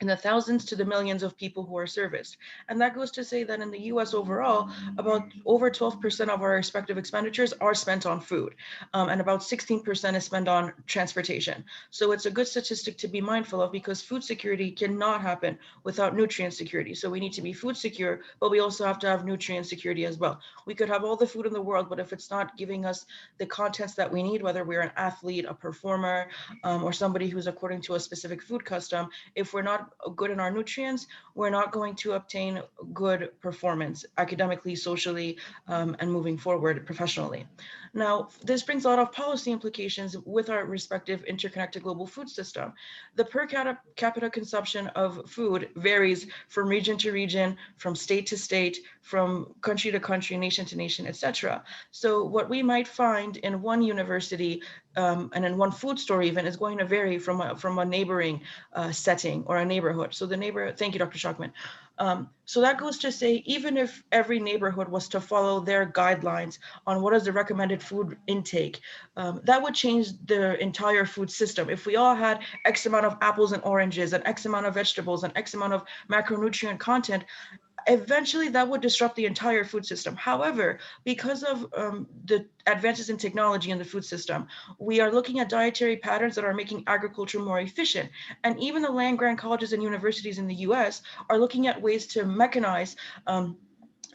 in the thousands to the millions of people who are serviced. And that goes to say that in the US overall, about over 12% of our respective expenditures are spent on food, and about 16% is spent on transportation. So it's a good statistic to be mindful of, because food security cannot happen without nutrient security. So we need to be food secure, but we also have to have nutrient security as well. We could have all the food in the world, but if it's not giving us the contents that we need, whether we're an athlete, a performer, or somebody who's according to a specific food custom, if we're not good in our nutrients, we're not going to obtain good performance academically, socially, and moving forward professionally. Now, this brings a lot of policy implications with our respective interconnected global food system. The per capita consumption of food varies from region to region, from state to state, from country to country, nation to nation, etc. So what we might find in one university and in one food store even is going to vary from a neighboring setting or a neighborhood. So thank you, Dr. Shockman. So that goes to say, even if every neighborhood was to follow their guidelines on what is the recommended food intake, that would change the entire food system. If we all had X amount of apples and oranges and X amount of vegetables and X amount of macronutrient content, eventually that would disrupt the entire food system. However, because of the advances in technology in the food system, we are looking at dietary patterns that are making agriculture more efficient. And even the land-grant colleges and universities in the US are looking at ways to mechanize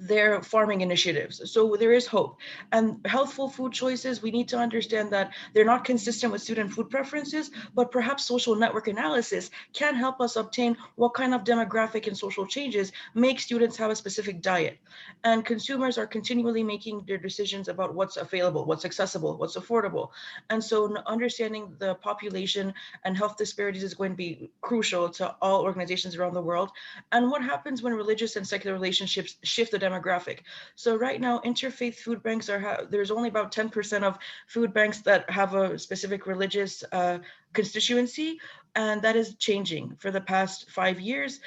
their farming initiatives. So there is hope. And healthful food choices, we need to understand that they're not consistent with student food preferences, but perhaps social network analysis can help us obtain what kind of demographic and social changes make students have a specific diet. And consumers are continually making their decisions about what's available, what's accessible, what's affordable. And so understanding the population and health disparities is going to be crucial to all organizations around the world. And what happens when religious and secular relationships shift the demographic? So right now, interfaith food banks there's only about 10% of food banks that have a specific religious constituency, and that is changing for the past 5 years.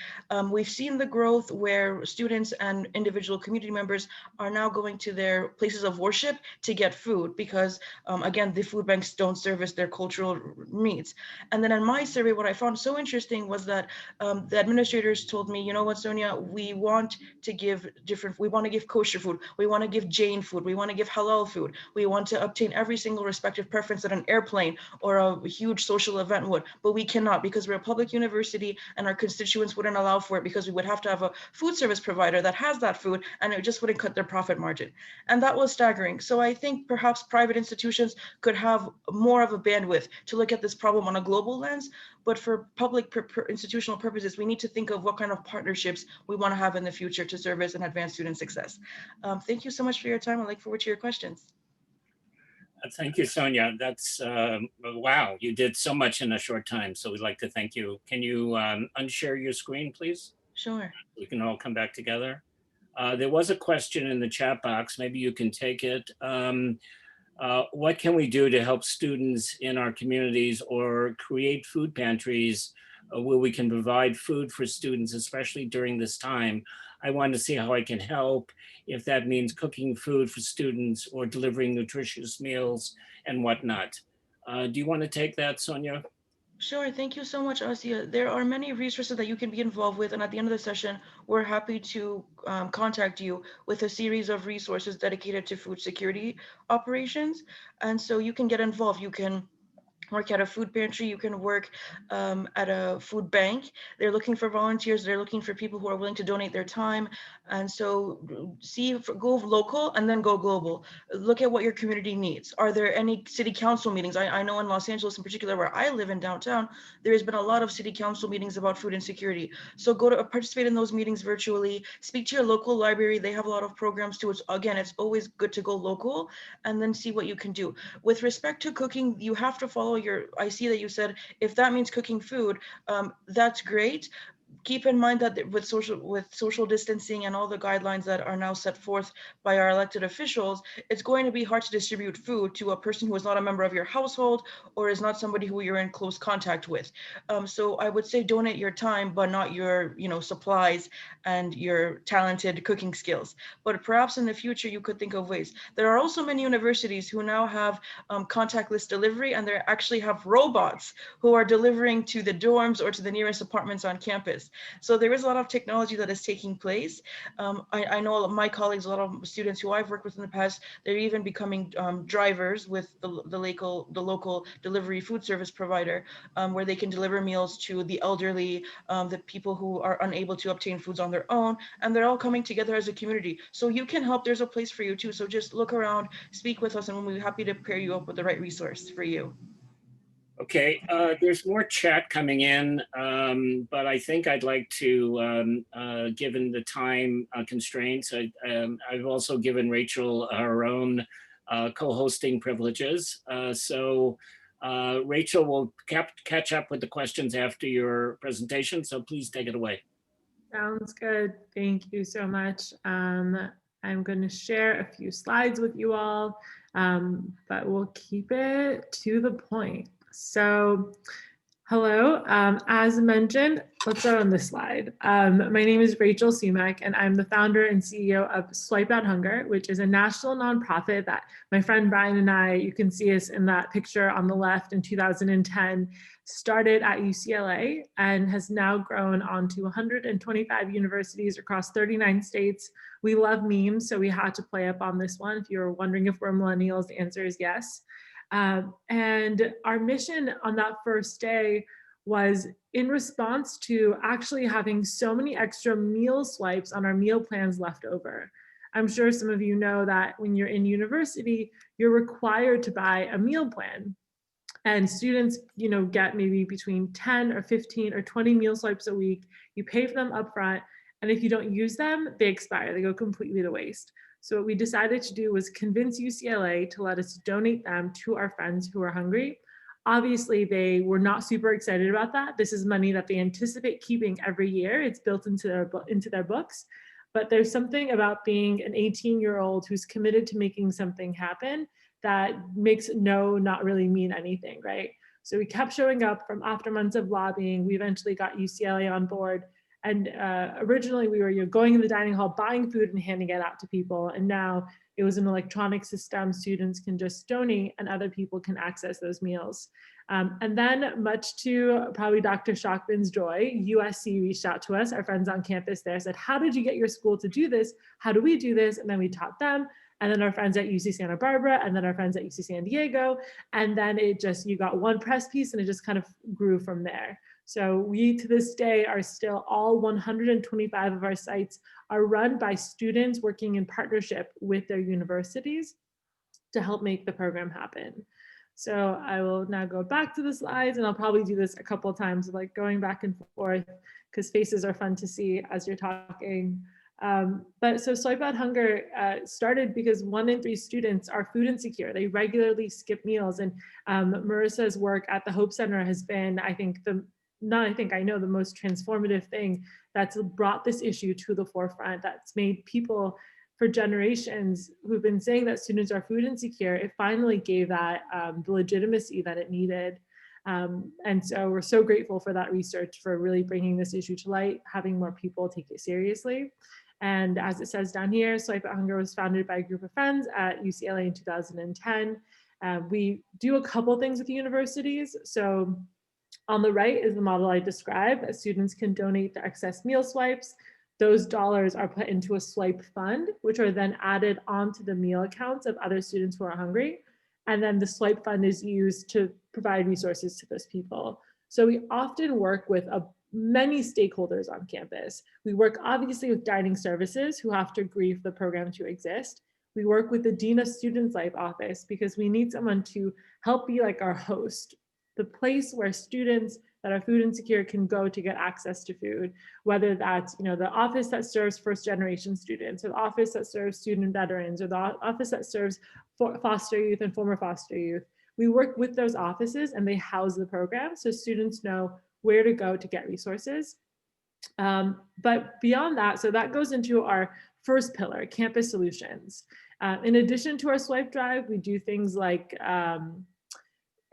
We've seen the growth where students and individual community members are now going to their places of worship to get food because, again, the food banks don't service their cultural needs. And then in my survey, what I found so interesting was that the administrators told me, you know what, Sonia, we want to give kosher food, we want to give Jain food, we want to give halal food, we want to obtain every single respective preference that an airplane or a huge social event would, but we cannot, because we're a public university and our constituents wouldn't allow for it, because we would have to have a food service provider that has that food, and it just wouldn't cut their profit margin. And that was staggering. So I think perhaps private institutions could have more of a bandwidth to look at this problem on a global lens, but for public institutional purposes, we need to think of what kind of partnerships we want to have in the future to service and advance student success. Thank you so much for your time. I look forward to your questions. Thank you, Sonia. That's, wow, you did so much in a short time. So we'd like to thank you. Can you unshare your screen, please? Sure. We can all come back together. There was a question in the chat box. Maybe you can take it. What can we do to help students in our communities or create food pantries where we can provide food for students, especially during this time? I want to see how I can help, if that means cooking food for students or delivering nutritious meals and whatnot. Do you want to take that, Sonia? Sure. Thank you so much, Asia. There are many resources that you can be involved with. And at the end of the session, we're happy to contact you with a series of resources dedicated to food security operations. And so you can get involved. You can work at a food pantry, you can work at a food bank. They're looking for volunteers, they're looking for people who are willing to donate their time. And so go local and then go global. Look at what your community needs. Are there any city council meetings? I know in Los Angeles in particular, where I live in downtown, there has been a lot of city council meetings about food insecurity. So go to participate in those meetings virtually, speak to your local library. They have a lot of programs too. It's always good to go local and then see what you can do. With respect to cooking, you have to follow I see that you said, if that means cooking food, that's great. Keep in mind that with social distancing and all the guidelines that are now set forth by our elected officials, it's going to be hard to distribute food to a person who is not a member of your household or is not somebody who you're in close contact with. So I would say donate your time, but not your supplies and your talented cooking skills. But perhaps in the future, you could think of ways. There are also many universities who now have contactless delivery, and they actually have robots who are delivering to the dorms or to the nearest apartments on campus. So there is a lot of technology that is taking place. I know my colleagues, a lot of students who I've worked with in the past, they're even becoming drivers with the local delivery food service provider, where they can deliver meals to the elderly, the people who are unable to obtain foods on their own, and they're all coming together as a community. So you can help. There's a place for you too. So just look around, speak with us, and we'll be happy to pair you up with the right resource for you. Okay, there's more chat coming in, but I think I'd like to, given the time constraints, I've also given Rachel her own co-hosting privileges. So Rachel will catch up with the questions after your presentation, so please take it away. Sounds good. Thank you so much. I'm going to share a few slides with you all, but we'll keep it to the point. So, hello, as mentioned, let's start on this slide. My name is Rachel Sumac, and I'm the founder and CEO of Swipe Out Hunger, which is a national nonprofit that my friend Brian and I, you can see us in that picture on the left in 2010, started at UCLA and has now grown onto 125 universities across 39 states. We love memes, so we had to play up on this one. If you're wondering if we're millennials, the answer is yes. And our mission on that first day was in response to actually having so many extra meal swipes on our meal plans left over. I'm sure some of you know that when you're in university, you're required to buy a meal plan. And students, get maybe between 10 or 15 or 20 meal swipes a week. You pay for them upfront, and if you don't use them, they expire. They go completely to waste. So what we decided to do was convince UCLA to let us donate them to our friends who are hungry. Obviously, they were not super excited about that. This is money that they anticipate keeping every year. It's built into their books. But there's something about being an 18-year-old who's committed to making something happen that makes no not really mean anything, right? So we kept showing up from after months of lobbying. We eventually got UCLA on board. And originally we were going in the dining hall, buying food and handing it out to people. And now it was an electronic system. Students can just donate and other people can access those meals. And then much to probably Dr. Shockman's joy, USC reached out to us, our friends on campus there said, how did you get your school to do this? How do we do this? And then we taught them. and then our friends at UC Santa Barbara, and then our friends at UC San Diego. And then you got one press piece and it just kind of grew from there. So we, to this day, are still all 125 of our sites are run by students working in partnership with their universities to help make the program happen. So I will now go back to the slides, and I'll probably do this a couple of times, like going back and forth, because faces are fun to see as you're talking. But so Swipe Out Hunger started because 1 in 3 students are food insecure. They regularly skip meals. And Marissa's work at the Hope Center has been, I think, the most transformative thing that's brought this issue to the forefront, that's made people for generations who've been saying that students are food insecure. It finally gave that the legitimacy that it needed. And so we're so grateful for that research, for really bringing this issue to light, having more people take it seriously. And as it says down here, Swipe Out Hunger was founded by a group of friends at UCLA in 2010. We do a couple things with universities. So on the right is the model I described. Students can donate their excess meal swipes. Those dollars are put into a swipe fund, which are then added onto the meal accounts of other students who are hungry. And then the swipe fund is used to provide resources to those people. So we often work with many stakeholders on campus. We work obviously with dining services, who have to agree for the program to exist. We work with the Dean of Students Life office because we need someone to help be like our host, the place where students that are food insecure can go to get access to food, whether that's the office that serves first generation students, or the office that serves student veterans, or the office that serves foster youth and former foster youth. We work with those offices and they house the program so students know where to go to get resources. But beyond that, so that goes into our first pillar, campus solutions. In addition to our swipe drive, we do things like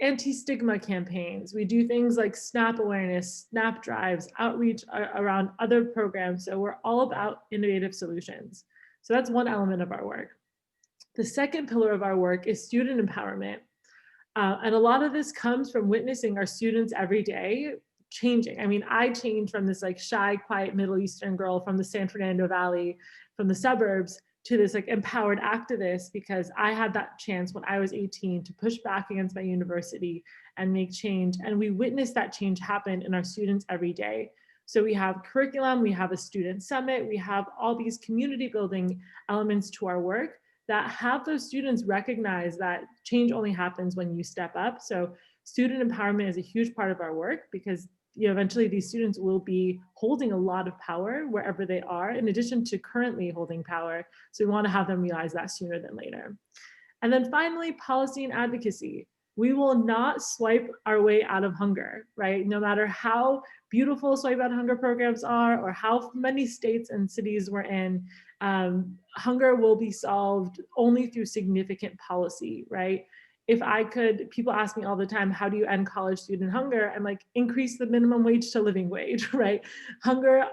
anti-stigma campaigns. We do things like SNAP awareness, SNAP drives, outreach around other programs. So we're all about innovative solutions. So that's one element of our work. The second pillar of our work is student empowerment. And a lot of this comes from witnessing our students every day changing. I mean, I changed from this like shy, quiet Middle Eastern girl from the San Fernando Valley, from the suburbs, to this like empowered activist because I had that chance when I was 18 to push back against my university and make change. And we witnessed that change happen in our students every day. So we have curriculum, we have a student summit, we have all these community building elements to our work that have those students recognize that change only happens when you step up. So student empowerment is a huge part of our work because eventually these students will be holding a lot of power wherever they are, in addition to currently holding power. So we want to have them realize that sooner than later. And then finally, policy and advocacy. We will not swipe our way out of hunger, right? No matter how beautiful Swipe Out Hunger programs are or how many states and cities we're in, hunger will be solved only through significant policy, right? If I could, people ask me all the time, how do you end college student hunger? I'm like, increase the minimum wage to living wage, right? Hunger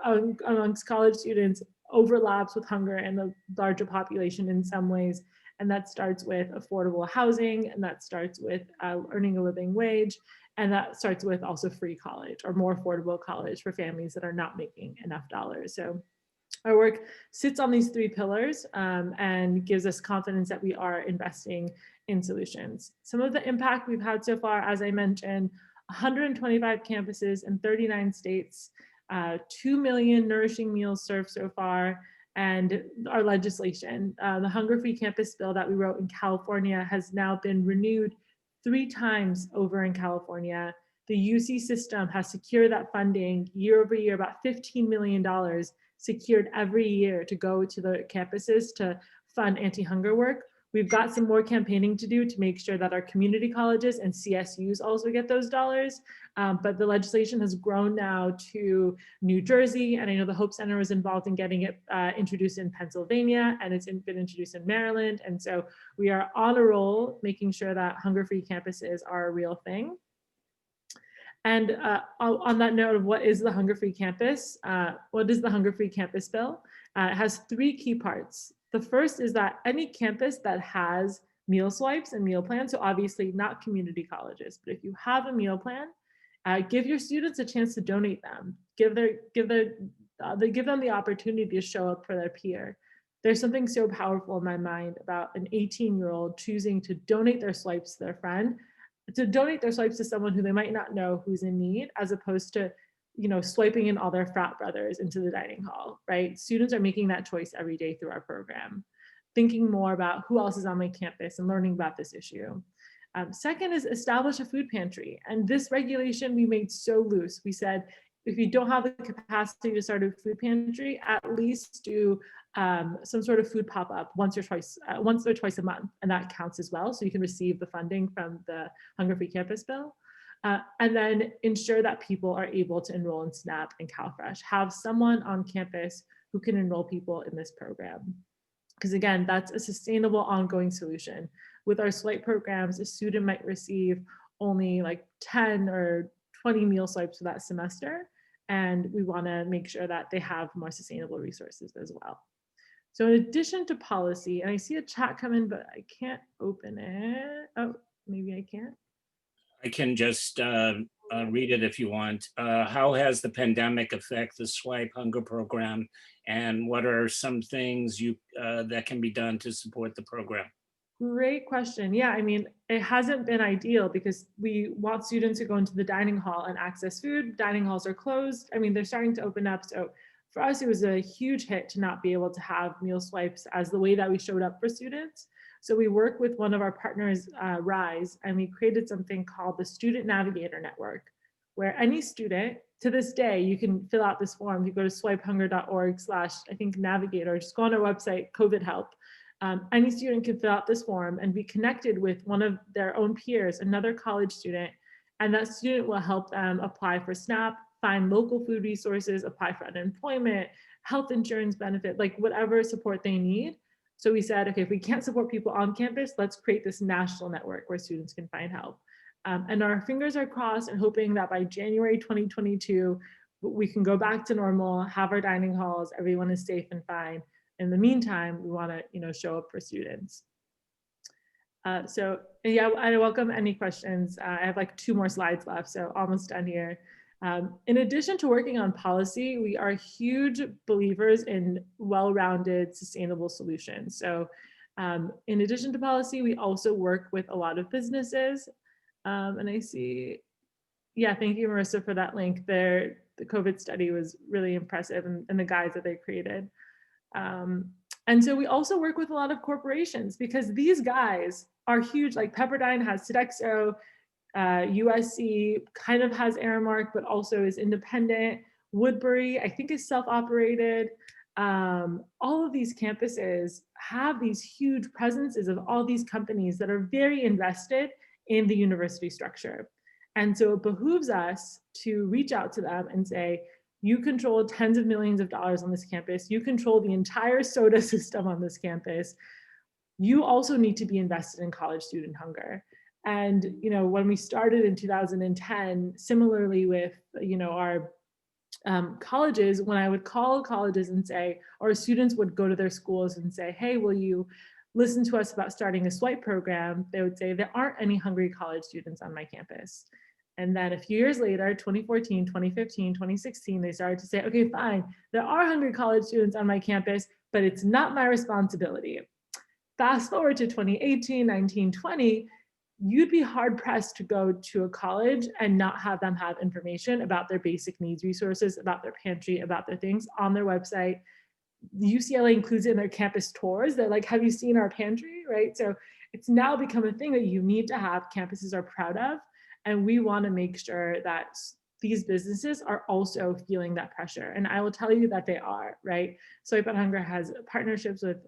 amongst college students overlaps with hunger in the larger population in some ways. And that starts with affordable housing, and that starts with earning a living wage. And that starts with also free college or more affordable college for families that are not making enough dollars. So our work sits on these 3 pillars and gives us confidence that we are investing in solutions. Some of the impact we've had so far, as I mentioned, 125 campuses in 39 states, 2 million nourishing meals served so far, and our legislation. The Hunger-Free Campus bill that we wrote in California has now been renewed 3 times over in California. The UC system has secured that funding year over year, about $15 million secured every year to go to the campuses to fund anti-hunger work. We've got some more campaigning to do to make sure that our community colleges and CSUs also get those dollars. But the legislation has grown now to New Jersey, and I know the Hope Center was involved in getting it introduced in Pennsylvania, and it's been introduced in Maryland. And so we are on a roll making sure that hunger-free campuses are a real thing. And on that note of what is the Hunger-Free Campus, what is the Hunger-Free Campus bill? It has 3 key parts. The first is that any campus that has meal swipes and meal plans, so obviously not community colleges, but if you have a meal plan, give your students a chance to donate them. Give them the opportunity to show up for their peer. there's something so powerful in my mind about an 18-year-old choosing to donate their swipes to their friend, to donate their swipes to someone who they might not know who's in need, as opposed to, you know, swiping in all their frat brothers into the dining hall, right? Students are making that choice every day through our program, thinking more about who else is on my campus and learning about this issue. Second is establish a food pantry. And this regulation we made so loose. We said, if you don't have the capacity to start a food pantry, at least do some sort of food pop-up once or twice a month, and that counts as well. So you can receive the funding from the Hunger Free Campus bill. And then ensure that people are able to enroll in SNAP and CalFresh. Have someone on campus who can enroll people in this program. Because again, that's a sustainable ongoing solution. With our swipe programs, a student might receive only like 10 or 20 meal swipes for that semester. And we want to make sure that they have more sustainable resources as well. So in addition to policy, and I see a chat come in, but I can't open it. Oh, maybe I can't. I can just read it if you want. How has the pandemic affected the Swipe Hunger Program, and what are some things that can be done to support the program? Great question. Yeah, I mean, it hasn't been ideal because we want students to go into the dining hall and access food. Dining halls are closed. I mean, they're starting to open up. So for us, it was a huge hit to not be able to have meal swipes as the way that we showed up for students. So we work with one of our partners, RISE, and we created something called the Student Navigator Network, where any student, to this day, you can fill out this form. You go to swipehunger.org/navigator, just go on our website, COVID help. Any student can fill out this form and be connected with one of their own peers, another college student, and that student will help them apply for SNAP, find local food resources, apply for unemployment, health insurance benefit, like whatever support they need. So we said, okay, if we can't support people on campus, let's create this national network where students can find help. And our fingers are crossed and hoping that by January 2022, we can go back to normal, have our dining halls, everyone is safe and fine. In the meantime, we want to, show up for students. So yeah, I welcome any questions. I have like 2 more slides left, so almost done here. In addition to working on policy, we are huge believers in well-rounded, sustainable solutions. So in addition to policy, we also work with a lot of businesses. And I see, yeah, thank you, Marissa, for that link there. The COVID study was really impressive and the guides that they created. And so we also work with a lot of corporations because these guys are huge. Like Pepperdine has Sodexo, USC kind of has Aramark, but also is independent. Woodbury, I think, is self-operated. All of these campuses have these huge presences of all these companies that are very invested in the university structure. And so it behooves us to reach out to them and say, you control tens of millions of dollars on this campus. You control the entire soda system on this campus. You also need to be invested in college student hunger. And when we started in 2010, similarly with our colleges, when I would call colleges and say, or students would go to their schools and say, hey, will you listen to us about starting a swipe program? They would say, there aren't any hungry college students on my campus. And then a few years later, 2014, 2015, 2016, they started to say, okay, fine, there are hungry college students on my campus, but it's not my responsibility. Fast forward to 2018, 19, 20, you'd be hard pressed to go to a college and not have them have information about their basic needs resources, about their pantry, about their things on their website. UCLA includes it in their campus tours. They're like, have you seen our pantry, right? So it's now become a thing that you need to have, campuses are proud of. And we want to make sure that these businesses are also feeling that pressure. And I will tell you that they are, right? Swipe on Hunger has partnerships with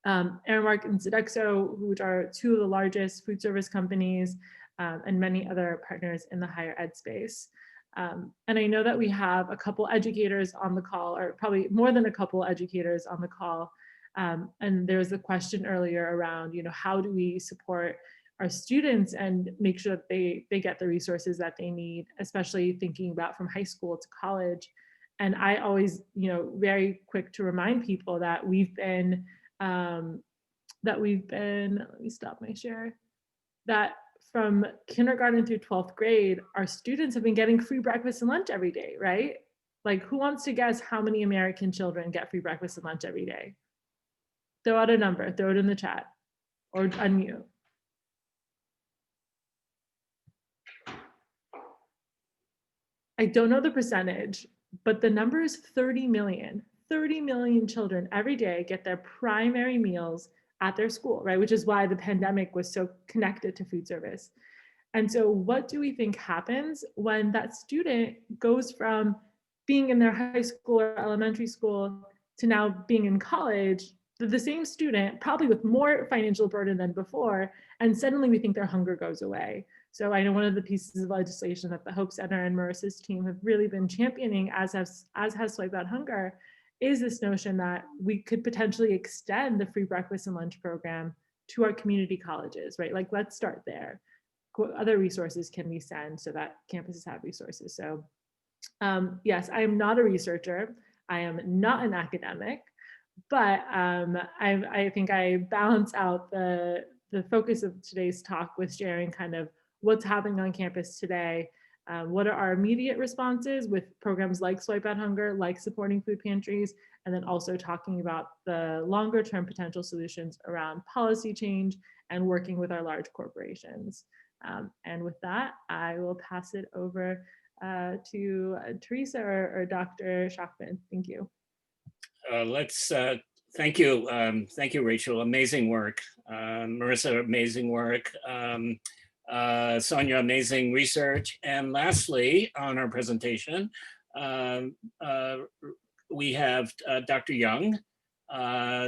Aramark and Sodexo, which are 2 of the largest food service companies, and many other partners in the higher ed space. And I know that we have a couple educators on the call, or probably more than a couple educators on the call. And there was a question earlier around, how do we support our students and make sure that they get the resources that they need, especially thinking about from high school to college. And I always, very quick to remind people that we've been, let me stop my share, that from kindergarten through 12th grade, our students have been getting free breakfast and lunch every day, right? Like, who wants to guess how many American children get free breakfast and lunch every day? Throw out a number, throw it in the chat or unmute. I don't know the percentage, but the number is 30 million. 30 million children every day get their primary meals at their school, right? Which is why the pandemic was so connected to food service. And so what do we think happens when that student goes from being in their high school or elementary school to now being in college, the same student, probably with more financial burden than before, and suddenly we think their hunger goes away. So I know one of the pieces of legislation that the Hope Center and Marissa's team have really been championing, as has Swipe Out Hunger, is this notion that we could potentially extend the free breakfast and lunch program to our community colleges, right? Like, let's start there. What other resources can we send so that campuses have resources? So yes, I am not a researcher. I am not an academic, but I think I balance out the focus of today's talk with sharing kind of what's happening on campus today. What are our immediate responses with programs like Swipe Out Hunger, like supporting food pantries, and then also talking about the longer term potential solutions around policy change and working with our large corporations. And with that, I will pass it over to Teresa or Dr. Shockman. Thank you. Thank you. Thank you, Rachel. Amazing work. Marissa, amazing work. Sonia, amazing research. And lastly, on our presentation, we have Dr. Young.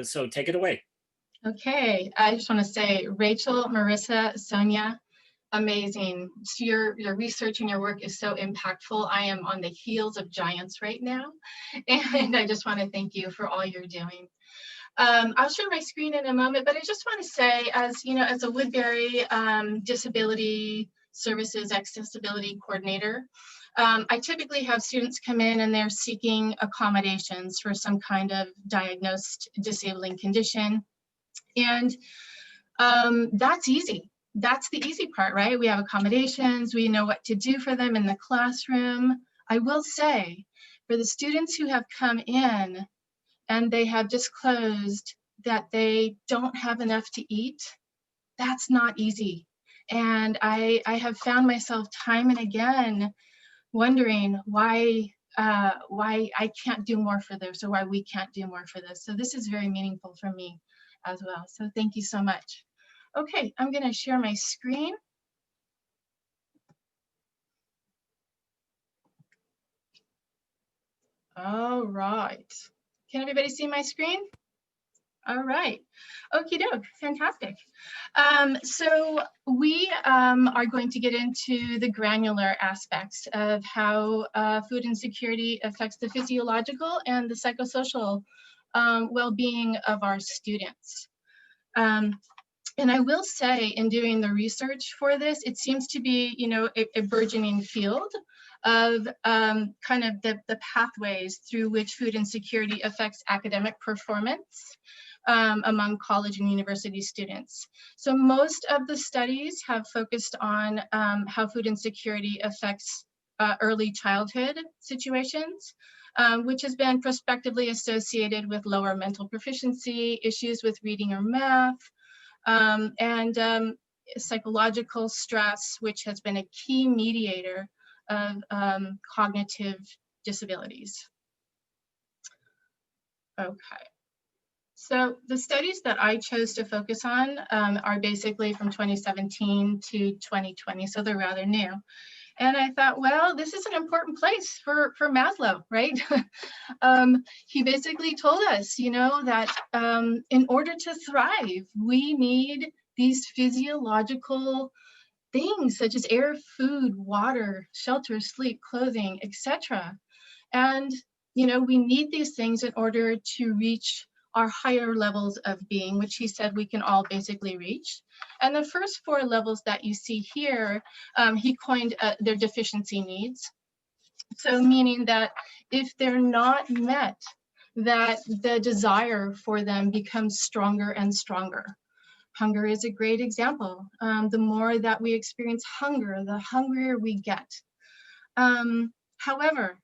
So take it away. Okay, I just want to say, Rachel, Marissa, Sonia, amazing. So your research and your work is so impactful. I am on the heels of giants right now, and I just want to thank you for all you're doing. I'll share my screen in a moment, but I just want to say, as you know, as a Woodbury Disability Services Accessibility Coordinator, I typically have students come in and they're seeking accommodations for some kind of diagnosed disabling condition, and that's easy. That's the easy part, right? We have accommodations, we know what to do for them in the classroom. I will say, for the students who have come in and they have disclosed that they don't have enough to eat, that's not easy. And I have found myself time and again wondering why I can't do more for this, or why we can't do more for this. So this is very meaningful for me as well. So thank you so much. Okay, I'm going to share my screen. All right. Can everybody see my screen? All right. Okie doke. Fantastic. So we are going to get into the granular aspects of how food insecurity affects the physiological and the psychosocial well-being of our students. And I will say, in doing the research for this, it seems to be, you know, a burgeoning field of kind of the pathways through which food insecurity affects academic performance among college and university students. So most of the studies have focused on how food insecurity affects early childhood situations, which has been prospectively associated with lower mental proficiency, issues with reading or math, and psychological stress, which has been a key mediator of cognitive disabilities. Okay, so the studies that I chose to focus on are basically from 2017 to 2020, so they're rather new. And I thought, well, this is an important place for Maslow, right? He basically told us, you know, that in order to thrive, we need these physiological things such as air, food, water, shelter, sleep, clothing, etc. And, you know, we need these things in order to reach our higher levels of being, which he said we can all basically reach. And the first 4 levels that you see here, he coined their deficiency needs. So meaning that if they're not met, that the desire for them becomes stronger and stronger. Hunger is a great example. The more that we experience hunger, the hungrier we get. However,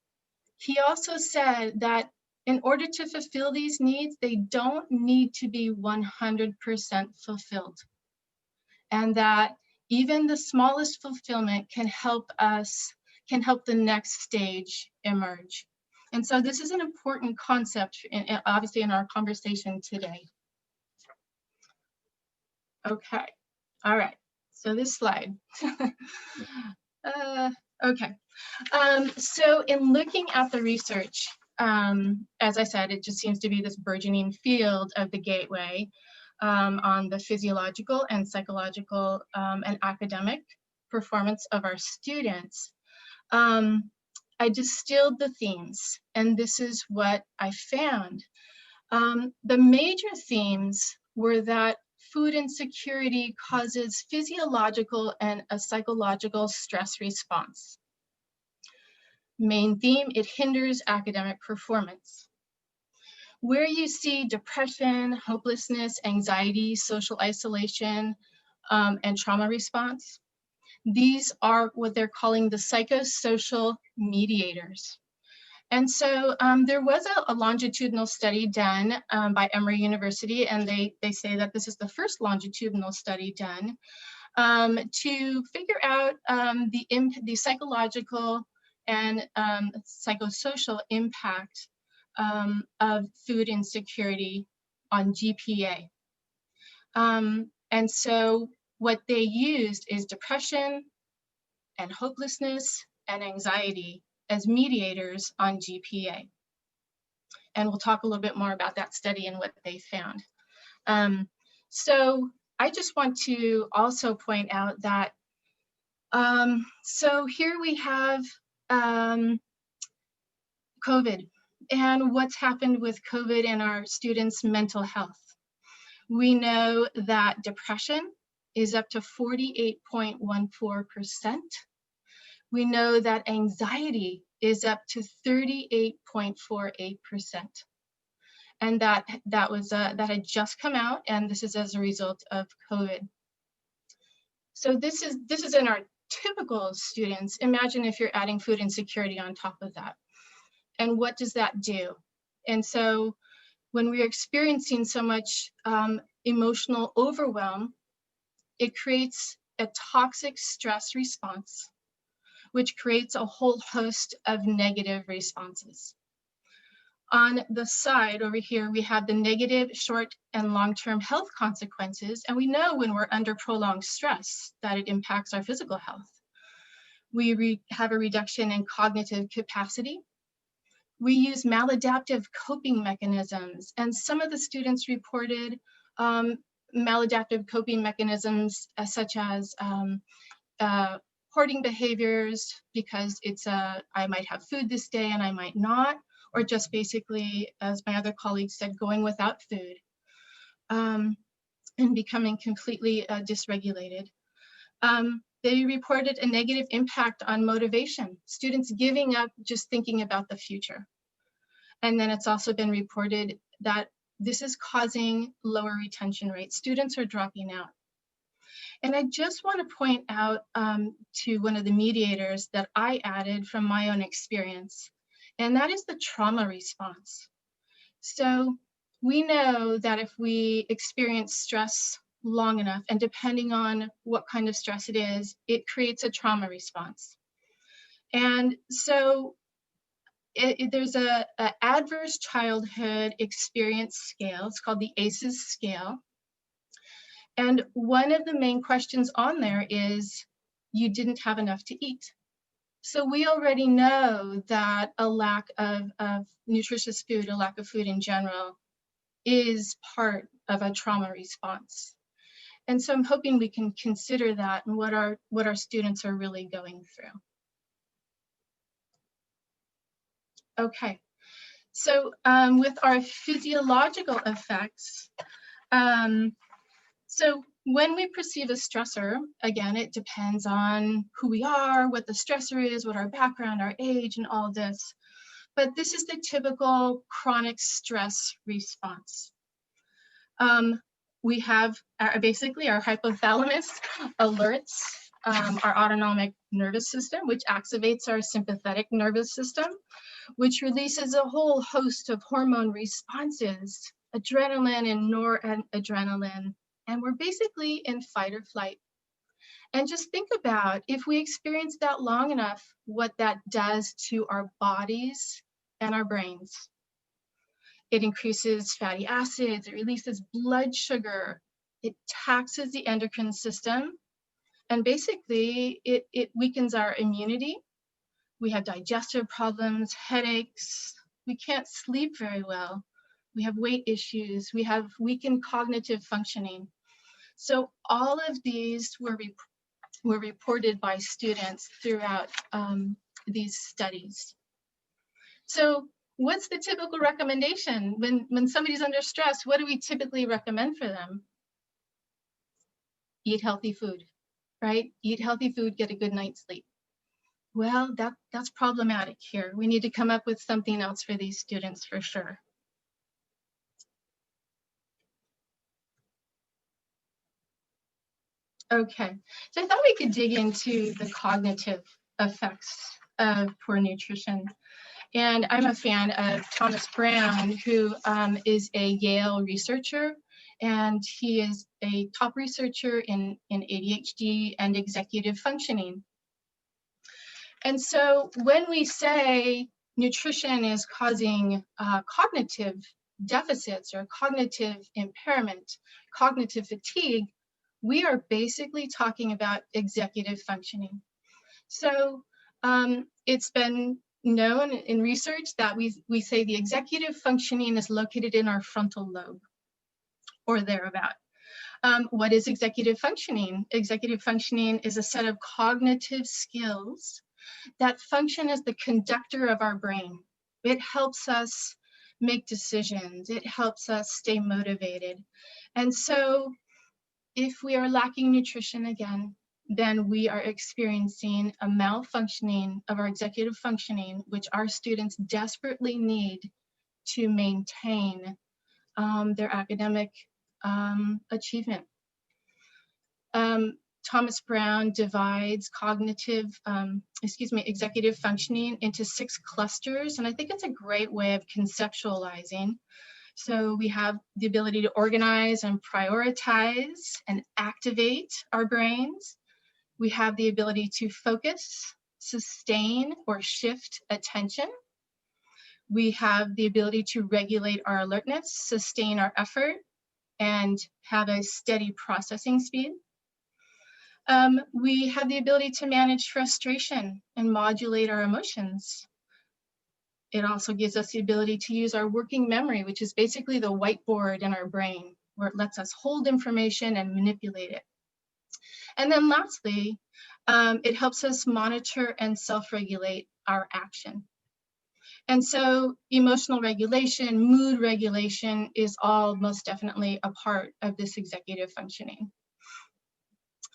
he also said that in order to fulfill these needs, they don't need to be 100% fulfilled. And that even the smallest fulfillment can help the next stage emerge. And so this is an important concept, obviously, in our conversation today. Okay, all right, so this slide. Okay, so in looking at the research, as I said, it just seems to be this burgeoning field of the gateway on the physiological and psychological and academic performance of our students. I distilled the themes, and this is what I found. The major themes were that food insecurity causes physiological and a psychological stress response. Main theme, it hinders academic performance. Where you see depression, hopelessness, anxiety, social isolation, and trauma response, these are what they're calling the psychosocial mediators. And so there was a longitudinal study done by Emory University, and they say that this is the first longitudinal study done to figure out the psychological and psychosocial impact of food insecurity on GPA. And so what they used is depression and hopelessness and anxiety as mediators on GPA. And we'll talk a little bit more about that study and what they found. So I just want to also point out that, so here we have COVID and what's happened with COVID and our students' mental health. We know that depression is up to 48.14%. We know that anxiety is up to 38.48%. And that had just come out, and this is as a result of COVID. So this is in our typical students. Imagine if you're adding food insecurity on top of that. And what does that do? And so when we're experiencing so much emotional overwhelm, it creates a toxic stress response, which creates a whole host of negative responses. On the side over here, we have the negative short and long-term health consequences. And we know when we're under prolonged stress that it impacts our physical health. We have a reduction in cognitive capacity. We use maladaptive coping mechanisms. And some of the students reported maladaptive coping mechanisms such as hoarding behaviors, because I might have food this day and I might not, or just basically, as my other colleagues said, going without food and becoming completely dysregulated. They reported a negative impact on motivation, students giving up just thinking about the future. And then it's also been reported that this is causing lower retention rates. Students are dropping out. And I just want to point out to one of the mediators that I added from my own experience, and that is the trauma response. So we know that if we experience stress long enough, and depending on what kind of stress it is, it creates a trauma response. And so there's a adverse childhood experience scale. It's called the ACEs scale. And one of the main questions on there is, you didn't have enough to eat. So we already know that a lack of nutritious food, a lack of food in general, is part of a trauma response. And so I'm hoping we can consider that and what our students are really going through. Okay, so with our physiological effects, so when we perceive a stressor, again, it depends on who we are, what the stressor is, what our background, our age, and all this. But this is the typical chronic stress response. We have basically our hypothalamus alerts our autonomic nervous system, which activates our sympathetic nervous system, which releases a whole host of hormone responses, adrenaline and noradrenaline, and we're basically in fight or flight. And just think about, if we experience that long enough, what that does to our bodies and our brains. It increases fatty acids, it releases blood sugar, it taxes the endocrine system, and basically it weakens our immunity. We have digestive problems, headaches, we can't sleep very well, we have weight issues, we have weakened cognitive functioning. So all of these were reported by students throughout these studies. So what's the typical recommendation when somebody's under stress? What do we typically recommend for them? Eat healthy food, right? Eat healthy food, get a good night's sleep. Well, that's problematic here. We need to come up with something else for these students for sure. Okay, so I thought we could dig into the cognitive effects of poor nutrition. And I'm a fan of Thomas Brown, who is a Yale researcher, and he is a top researcher in ADHD and executive functioning. And so when we say nutrition is causing cognitive deficits or cognitive impairment, cognitive fatigue, we are basically talking about executive functioning. So it's been known in research that we say the executive functioning is located in our frontal lobe or thereabout. What is executive functioning? Executive functioning is a set of cognitive skills that function as the conductor of our brain. It helps us make decisions. It helps us stay motivated. And so if we are lacking nutrition again, then we are experiencing a malfunctioning of our executive functioning, which our students desperately need to maintain their academic achievement. Thomas Brown divides executive functioning into 6 clusters, and I think it's a great way of conceptualizing. So we have the ability to organize and prioritize and activate our brains. We have the ability to focus, sustain, or shift attention. We have the ability to regulate our alertness, sustain our effort, and have a steady processing speed. We have the ability to manage frustration and modulate our emotions. It also gives us the ability to use our working memory, which is basically the whiteboard in our brain, where it lets us hold information and manipulate it. And then lastly, it helps us monitor and self-regulate our action. And so emotional regulation, mood regulation is all most definitely a part of this executive functioning.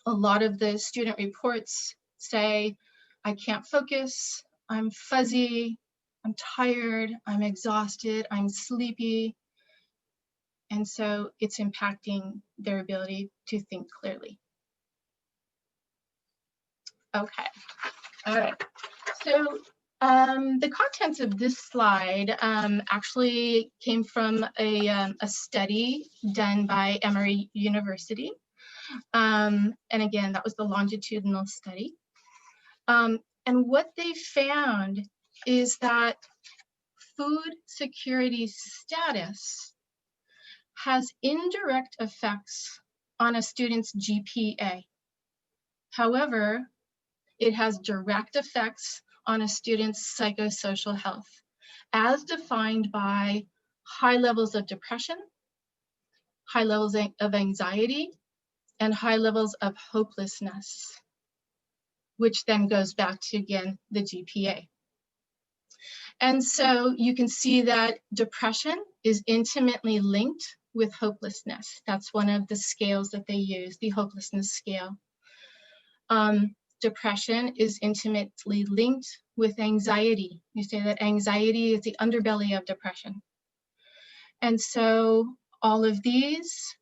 A lot of the student reports say, I can't focus, I'm fuzzy, I'm tired, I'm exhausted, I'm sleepy. And so it's impacting their ability to think clearly. Okay, all right. So the contents of this slide actually came from a study done by Emory University. And again, that was the longitudinal study. And what they found is that food security status has indirect effects on a student's GPA. However, it has direct effects on a student's psychosocial health, as defined by high levels of depression, high levels of anxiety, and high levels of hopelessness, which then goes back to, again, the GPA. And so you can see that depression is intimately linked with hopelessness. That's one of the scales that they use, the hopelessness scale. Depression is intimately linked with anxiety. You say that anxiety is the underbelly of depression. And so all of these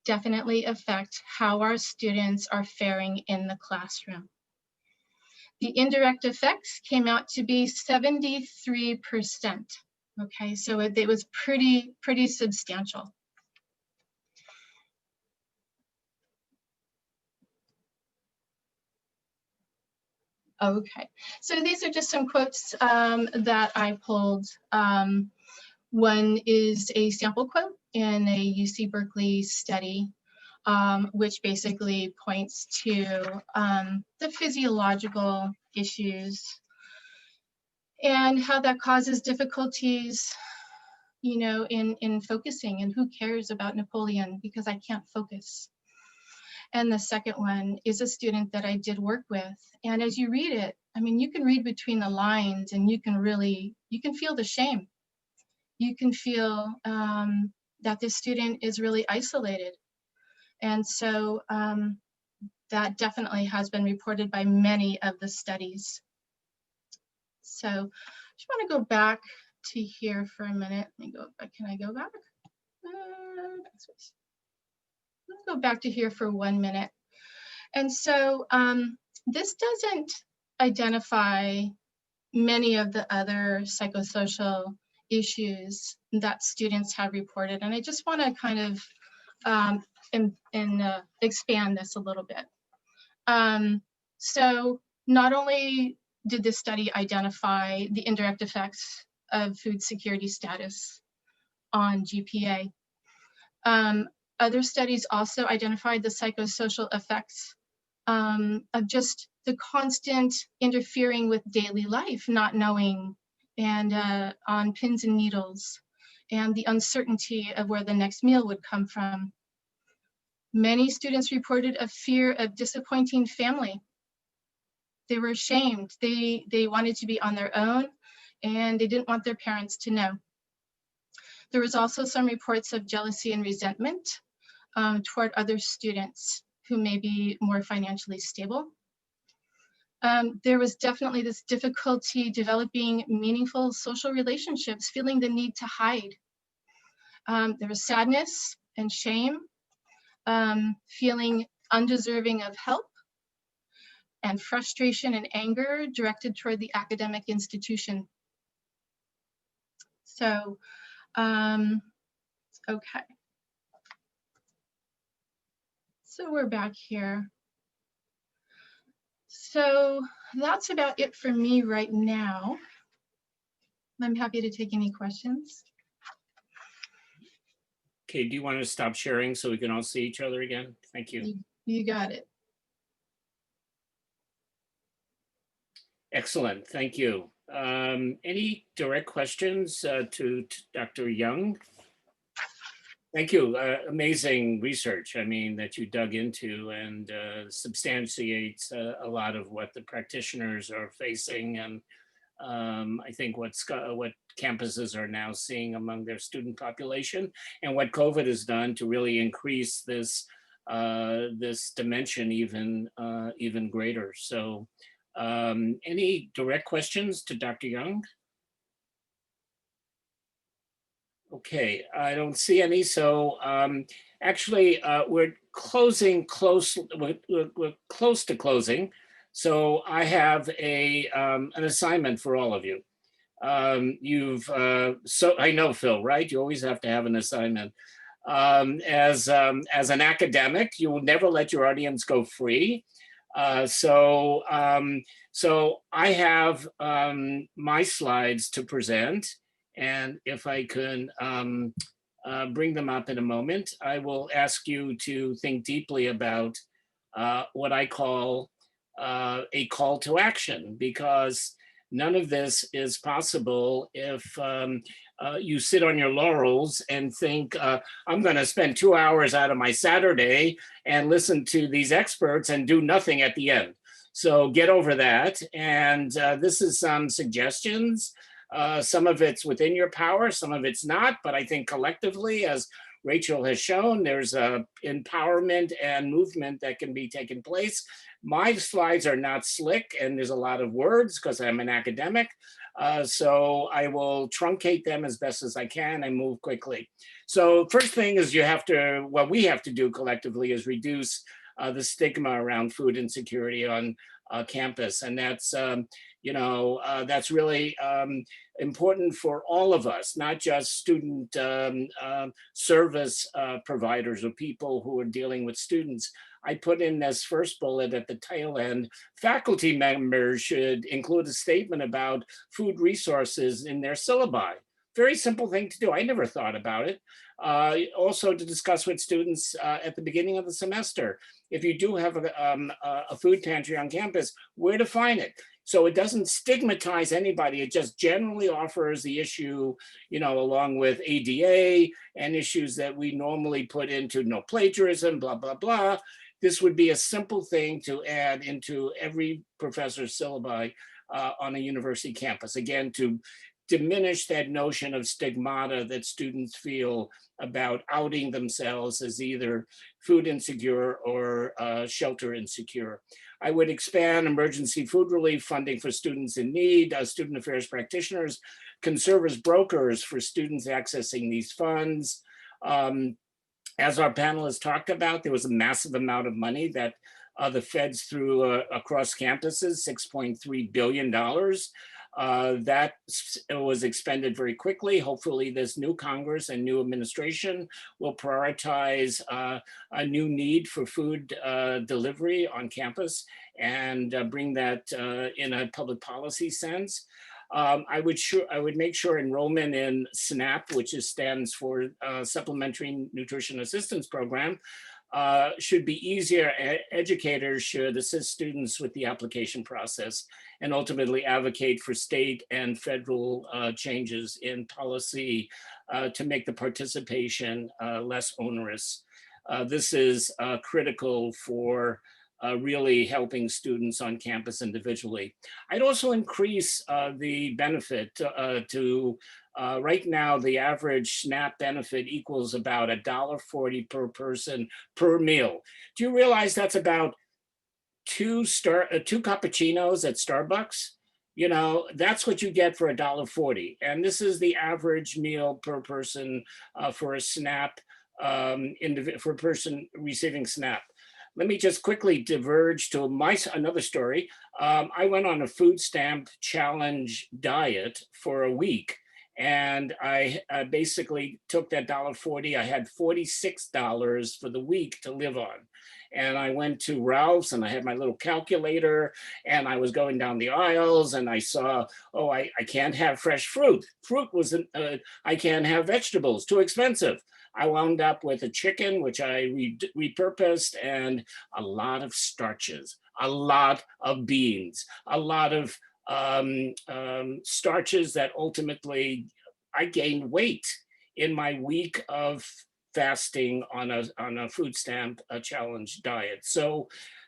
definitely affect how our students are faring in the classroom. The indirect effects came out to be 73%. Okay, so it was pretty substantial. Okay, so these are just some quotes that I pulled. One is a sample quote in a UC Berkeley study, which basically points to the physiological issues and how that causes difficulties, you know, in focusing, and who cares about Napoleon because I can't focus. And the second one is a student that I did work with. And as you read it, I mean, you can read between the lines and you can feel the shame. You can feel that this student is really isolated. And so that definitely has been reported by many of the studies. So I just want to go back to here for a minute. Let me go, can I go back? Let's go back to here for 1 minute. And so this doesn't identify many of the other psychosocial issues that students have reported. And I just want to kind of expand this a little bit. So not only did this study identify the indirect effects of food security status on GPA, other studies also identified the psychosocial effects of just the constant interfering with daily life, not knowing, and on pins and needles, and the uncertainty of where the next meal would come from. Many students reported a fear of disappointing family. They were ashamed. They wanted to be on their own, and they didn't want their parents to know. There was also some reports of jealousy and resentment toward other students who may be more financially stable. There was definitely this difficulty developing meaningful social relationships, feeling the need to hide. There was sadness and shame, feeling undeserving of help, and frustration and anger directed toward the academic institution. So, okay. So we're back here. So that's about it for me right now. I'm happy to take any questions. Okay, do you want to stop sharing so we can all see each other again? Thank you. You got it. Excellent, thank you. Any direct questions to Dr. Young? Thank you, amazing research, I mean, that you dug into, and substantiates a lot of what the practitioners are facing, and I think what campuses are now seeing among their student population, and what COVID has done to really increase this this dimension even greater. So any direct questions to Dr. Young? Okay, I don't see any. So actually, we're close to closing. So I have an assignment for all of you. So I know, Phil, right? You always have to have an assignment. As an academic, you will never let your audience go free. So I have my slides to present. And if I can bring them up in a moment, I will ask you to think deeply about what I call a call to action, because none of this is possible if you sit on your laurels and think, I'm going to spend 2 hours out of my Saturday and listen to these experts and do nothing at the end. So get over that. And this is some suggestions. Some of it's within your power, some of it's not, but I think collectively, as Rachel has shown, there's empowerment and movement that can be taken place. My slides are not slick, and there's a lot of words because I'm an academic. So I will truncate them as best as I can and move quickly. So first thing is what we have to do collectively is reduce the stigma around food insecurity on campus. And that's, that's really important for all of us, not just student service providers or people who are dealing with students. I put in this first bullet at the tail end, faculty members should include a statement about food resources in their syllabi. Very simple thing to do. I never thought about it. Also to discuss with students at the beginning of the semester, if you do have a food pantry on campus, where to find it. So it doesn't stigmatize anybody. It just generally offers the issue, along with ADA and issues that we normally put into no plagiarism, blah, blah, blah. This would be a simple thing to add into every professor's syllabi on a university campus. Again, to diminish that notion of stigmata that students feel about outing themselves as either food insecure or shelter insecure. I would expand emergency food relief funding for students in need, student affairs practitioners, conservice brokers for students accessing these funds. As our panelists talked about, there was a massive amount of money that the feds threw across campuses, $6.3 billion. That was expended very quickly. Hopefully this new Congress and new administration will prioritize a new need for food delivery on campus and bring that in a public policy sense. I would make sure enrollment in SNAP, which stands for Supplementary Nutrition Assistance Program, should be easier. Educators should assist students with the application process and ultimately advocate for state and federal changes in policy to make the participation less onerous. This is critical for really helping students on campus individually. I'd also increase the benefit to right now, the average SNAP benefit equals about $1.40 per person per meal. Do you realize that's about two cappuccinos at Starbucks? That's what you get for $1.40. And this is the average meal per person for a SNAP, for a person receiving SNAP. Let me just quickly diverge to another story. I went on a food stamp challenge diet for a week. And I basically took that $1.40. I had $46 for the week to live on. And I went to Ralph's and I had my little calculator and I was going down the aisles and I saw, oh, I can't have fresh fruit. Fruit wasn't, I can't have vegetables, too expensive. I wound up with a chicken, which I repurposed, and a lot of starches, a lot of beans, a lot of starches that ultimately I gained weight in my week of fasting on a food stamp challenge diet. So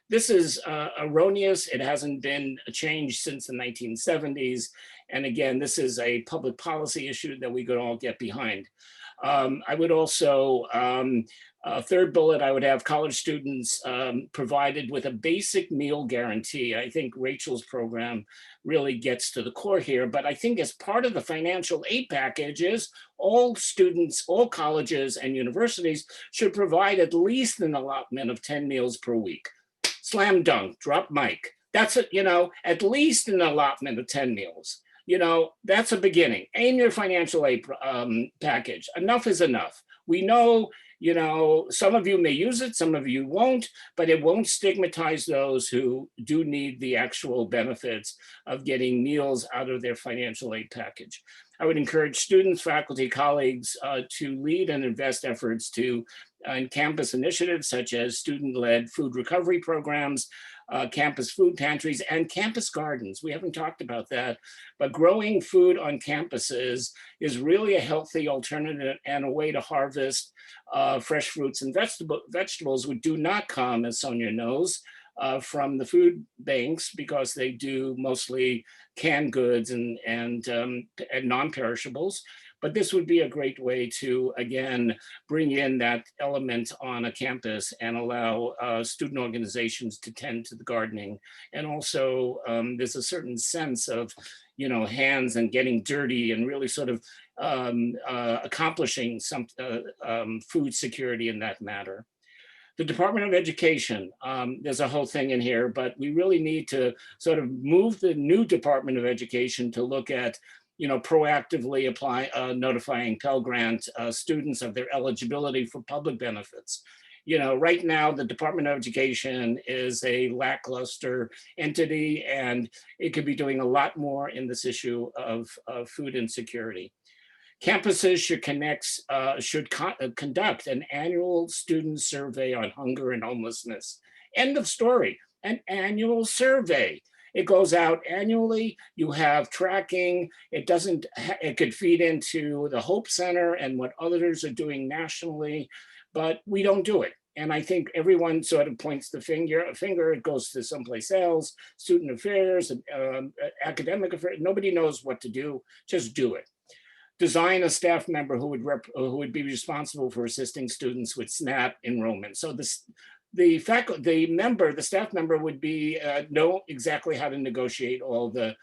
this is erroneous. It hasn't been changed since the 1970s. And again, this is a public policy issue that we could all get behind. I would also, third bullet, I would have college students provided with a basic meal guarantee. I think Rachel's program really gets to the core here, but I think as part of the financial aid package is all students, all colleges and universities should provide at least an allotment of 10 meals per week. Slam dunk, drop mic. That's it, at least an allotment of 10 meals. That's a beginning. Aim your financial aid package. Enough is enough. We know, some of you may use it, some of you won't, but it won't stigmatize those who do need the actual benefits of getting meals out of their financial aid package. I would encourage students, faculty, colleagues to lead and invest efforts in campus initiatives such as student-led food recovery programs, campus food pantries, and campus gardens. We haven't talked about that, but growing food on campuses is really a healthy alternative and a way to harvest fresh fruits and vegetables which do not come, as Sonia knows, from the food banks because they do mostly canned goods and non-perishables. But this would be a great way to, again, bring in that element on a campus and allow student organizations to tend to the gardening. And also there's a certain sense of, hands and getting dirty and really sort of accomplishing some food security in that matter. The Department of Education, there's a whole thing in here, but we really need to sort of move the new Department of Education to look at, proactively notifying Pell Grant students of their eligibility for public benefits. Right now, the Department of Education is a lackluster entity, and it could be doing a lot more in this issue of food insecurity. Campuses should conduct an annual student survey on hunger and homelessness. End of story. An annual survey. It goes out annually. You have tracking. It could feed into the Hope Center and what others are doing nationally, but we don't do it. And I think everyone sort of points the finger. It goes to someplace else, student affairs, academic affairs. Nobody knows what to do. Just do it. Design a staff member who would be responsible for assisting students with SNAP enrollment. So the staff member would be know exactly how to negotiate all the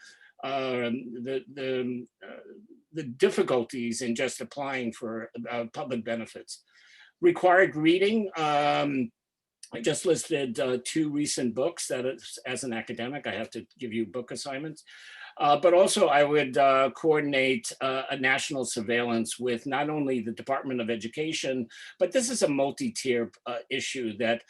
difficulties in just applying for public benefits. Required reading. I just listed 2 recent books that as an academic, I have to give you book assignments. But also I would coordinate a national surveillance with not only the Department of Education, but this is a multi-tier issue that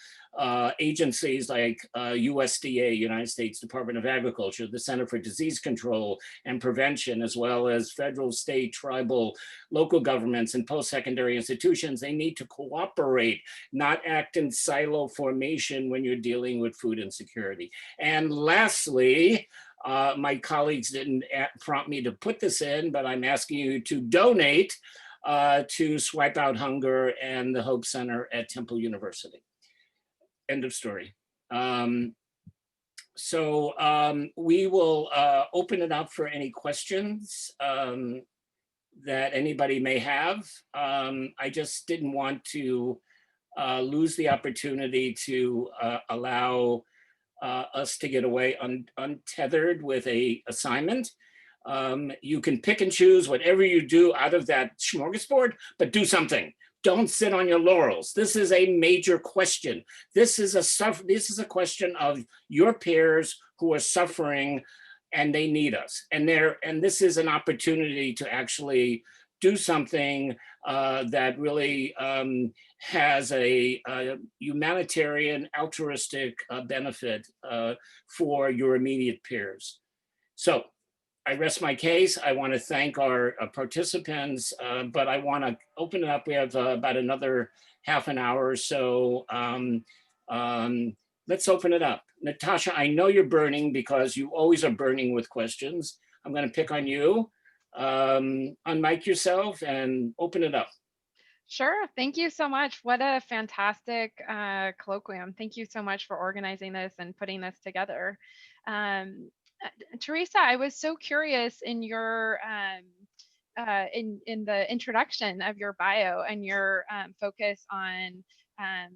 agencies like USDA, United States Department of Agriculture, the Center for Disease Control and Prevention, as well as federal, state, tribal, local governments and post-secondary institutions, they need to cooperate, not act in silo formation when you're dealing with food insecurity. And lastly, my colleagues didn't prompt me to put this in, but I'm asking you to donate to Swipe Out Hunger and the Hope Center at Temple University. End of story. So we will open it up for any questions that anybody may have. I just didn't want to lose the opportunity to allow us to get away untethered with a assignment. You can pick and choose whatever you do out of that smorgasbord, but do something. Don't sit on your laurels. This is a major question. This is a question of your peers who are suffering and they need us. And this is an opportunity to actually do something that really has a humanitarian, altruistic benefit for your immediate peers. So I rest my case. I want to thank our participants, but I want to open it up. We have about another half an hour or so. Let's open it up. Natasha, I know you're burning because you always are burning with questions. I'm going to pick on you. Unmic yourself and open it up. Sure. Thank you so much. What a fantastic colloquium. Thank you so much for organizing this and putting this together. Teresa, I was so curious in your in the introduction of your bio and your focus on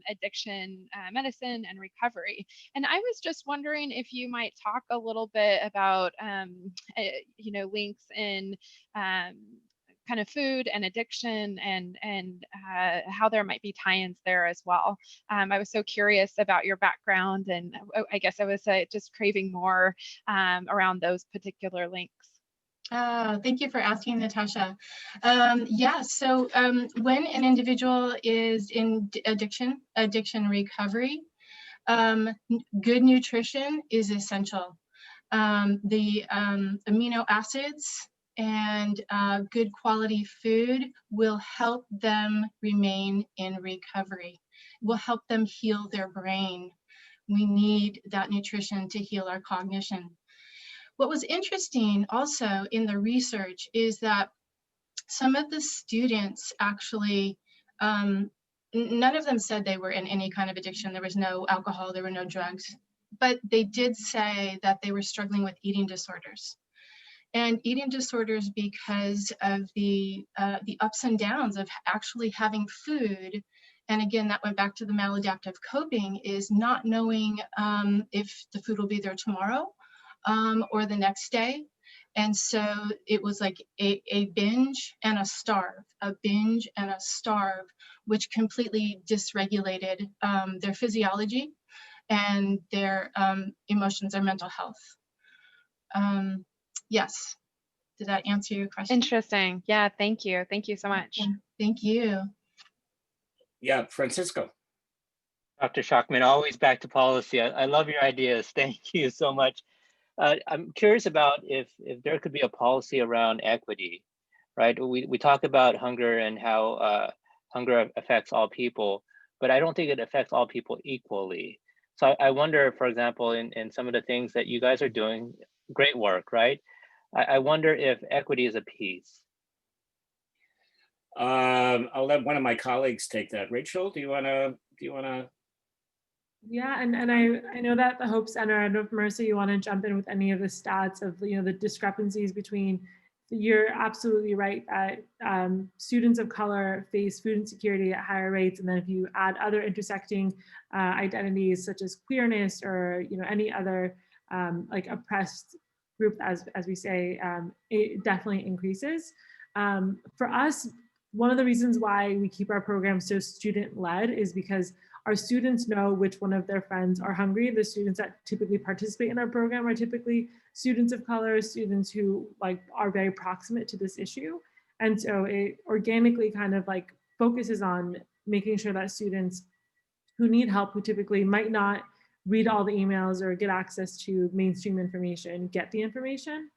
addiction medicine and recovery. And I was just wondering if you might talk a little bit about links in kind of food and addiction and how there might be tie-ins there as well. I was so curious about your background, and I guess I was just craving more around those particular links. Thank you for asking, Natasha. Yeah, so when an individual is in addiction recovery, good nutrition is essential. The amino acids and good quality food will help them remain in recovery, will help them heal their brain. We need that nutrition to heal our cognition. What was interesting also in the research is that some of the students actually, none of them said they were in any kind of addiction. There was no alcohol, there were no drugs, but they did say that they were struggling with eating disorders. And eating disorders because of the ups and downs of actually having food. And again, that went back to the maladaptive coping, is not knowing if the food will be there tomorrow or the next day. And so it was like a binge and a starve, which completely dysregulated their physiology and their emotions or mental health. Yes, did that answer your question? Interesting. Yeah, thank you. Thank you so much. Yeah, thank you. Yeah, Francisco. Dr. Shockman, always back to policy. I love your ideas. Thank you so much. I'm curious about if there could be a policy around equity, right? We talk about hunger and how hunger affects all people, but I don't think it affects all people equally. So I wonder, for example, in some of the things that you guys are doing, great work, right? I wonder if equity is a piece. I'll let one of my colleagues take that. Rachel, do you wanna? Yeah, and I know that the Hope Center, I don't know if Marissa, you want to jump in with any of the stats of the discrepancies between. You're absolutely right that students of color face food insecurity at higher rates, and then if you add other intersecting identities such as queerness or any other like oppressed group, as we say, it definitely increases. For us, one of the reasons why we keep our program so student-led is because our students know which one of their friends are hungry. The students that typically participate in our program are typically students of color, students who are very proximate to this issue. And so it organically kind of focuses on making sure that students who need help, who typically might not read all the emails or get access to mainstream information, get the information.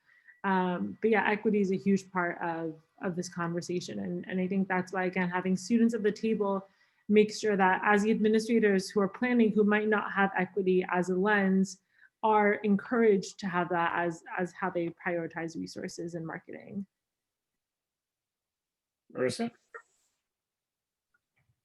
But yeah, equity is a huge part of this conversation. And I think that's why, again, having students at the table make sure that as the administrators who are planning, who might not have equity as a lens, are encouraged to have that as how they prioritize resources and marketing. Marissa?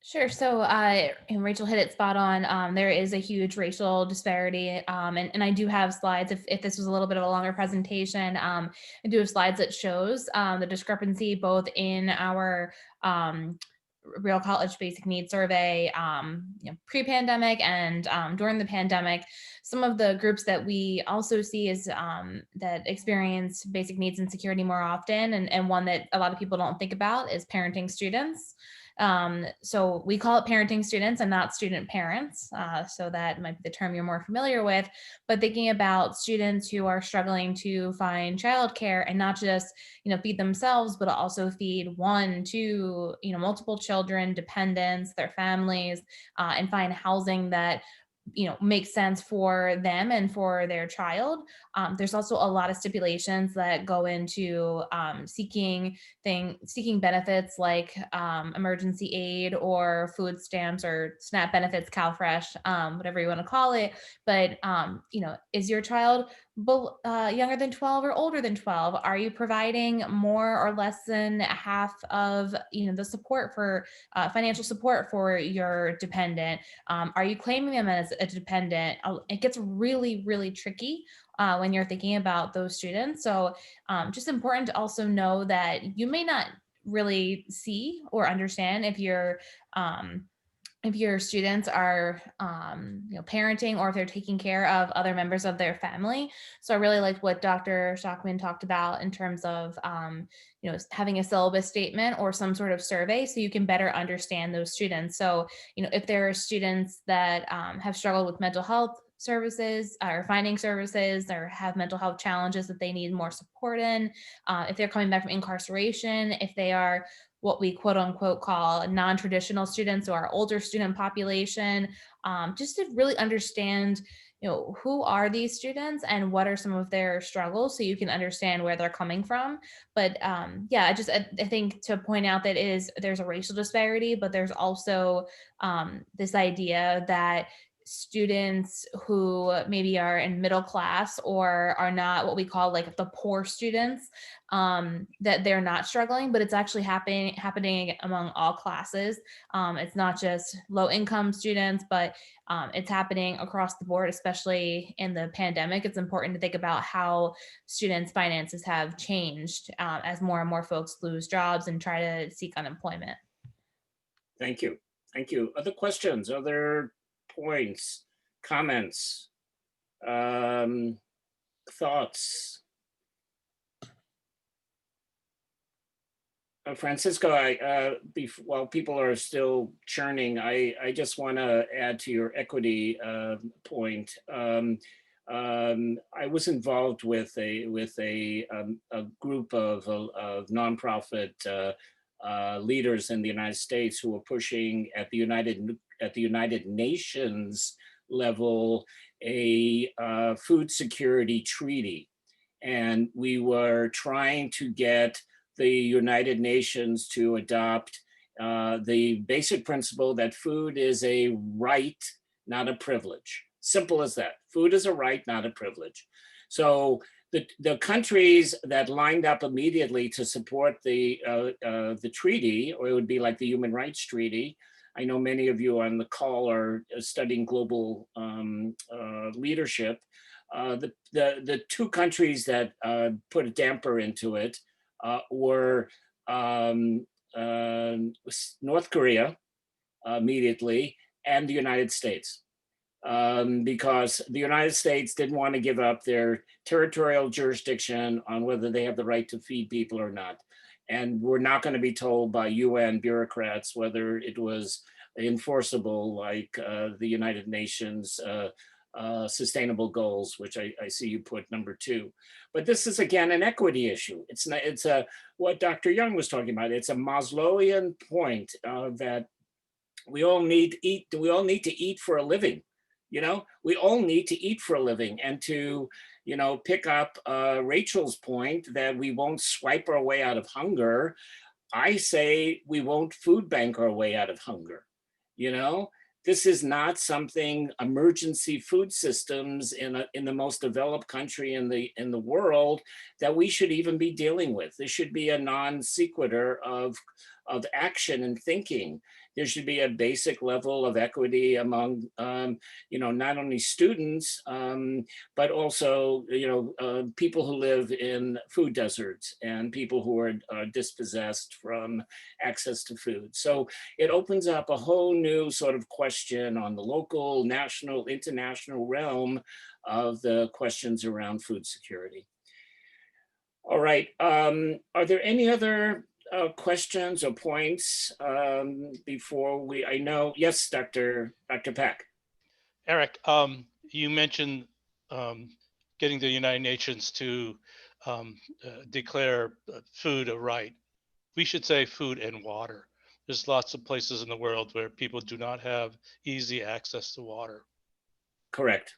Sure. So, and Rachel hit it spot on. There is a huge racial disparity, and I do have slides. If this was a little bit of a longer presentation, I do have slides that shows the discrepancy both in our Real College Basic Needs Survey, pre-pandemic and during the pandemic. Some of the groups that we also see is that experience basic needs insecurity more often, and one that a lot of people don't think about is parenting students. So we call it parenting students and not student parents. So that might be the term you're more familiar with, but thinking about students who are struggling to find childcare and not just, feed themselves, but also feed one, two, multiple children, dependents, their families, and find housing that makes sense for them and for their child. There's also a lot of stipulations that go into seeking benefits like emergency aid or food stamps or SNAP benefits, CalFresh, whatever you want to call it. But is your child younger than 12 or older than 12? Are you providing more or less than half of the support for financial support for your dependent? Are you claiming them as a dependent? It gets really, really tricky when you're thinking about those students. So just important to also know that you may not really see or understand if your students are parenting or if they're taking care of other members of their family. So I really liked what Dr. Shockman talked about in terms of having a syllabus statement or some sort of survey so you can better understand those students. So if there are students that have struggled with mental health services or finding services or have mental health challenges that they need more support in, if they're coming back from incarceration, if they are what we quote unquote call non-traditional students or our older student population, just to really understand who are these students and what are some of their struggles so you can understand where they're coming from. But yeah, I think to point out that there's a racial disparity, but there's also this idea that students who maybe are in middle class or are not what we call like the poor students, that they're not struggling, but it's actually happening among all classes. It's not just low income students, but it's happening across the board, especially in the pandemic. It's important to think about how students' finances have changed as more and more folks lose jobs and try to seek unemployment. Thank you. Thank you. Other questions, other points, comments, thoughts? Francisco, while people are still churning, I just want to add to your equity point. I was involved with a group of nonprofit leaders in the United States who were pushing at the United Nations level a food security treaty, and we were trying to get the United Nations to adopt the basic principle that food is a right, not a privilege. Simple as that. Food is a right, not a privilege. So the countries that lined up immediately to support the treaty, or it would be like the Human Rights Treaty. I know many of you on the call are studying global leadership. The two countries that put a damper into it were North Korea immediately and the United States. Because the United States didn't want to give up their territorial jurisdiction on whether they have the right to feed people or not. And we're not going to be told by UN bureaucrats whether it was enforceable like the United Nations sustainable goals, which I see you put number 2. But this is again an equity issue. It's not, it's what Dr. Young was talking about. It's a Maslowian point that we all need to eat. We all need to eat for a living. You know, we all need to eat for a living. And to, you know, pick up Rachel's point that we won't swipe our way out of hunger, I say we won't food bank our way out of hunger. You know, this is not something emergency food systems in the most developed country in the world that we should even be dealing with. This should be a non sequitur of action and thinking. There should be a basic level of equity among, you know, not only students, but also, you know, people who live in food deserts and people who are dispossessed from access to food. So it opens up a whole new sort of question on the local, national, international realm of the questions around food security. All right, are there any other questions or points before we, I know, yes, Dr. Pack. Eric, you mentioned getting the United Nations to declare food a right. We should say food and water. There's lots of places in the world where people do not have easy access to water. Correct,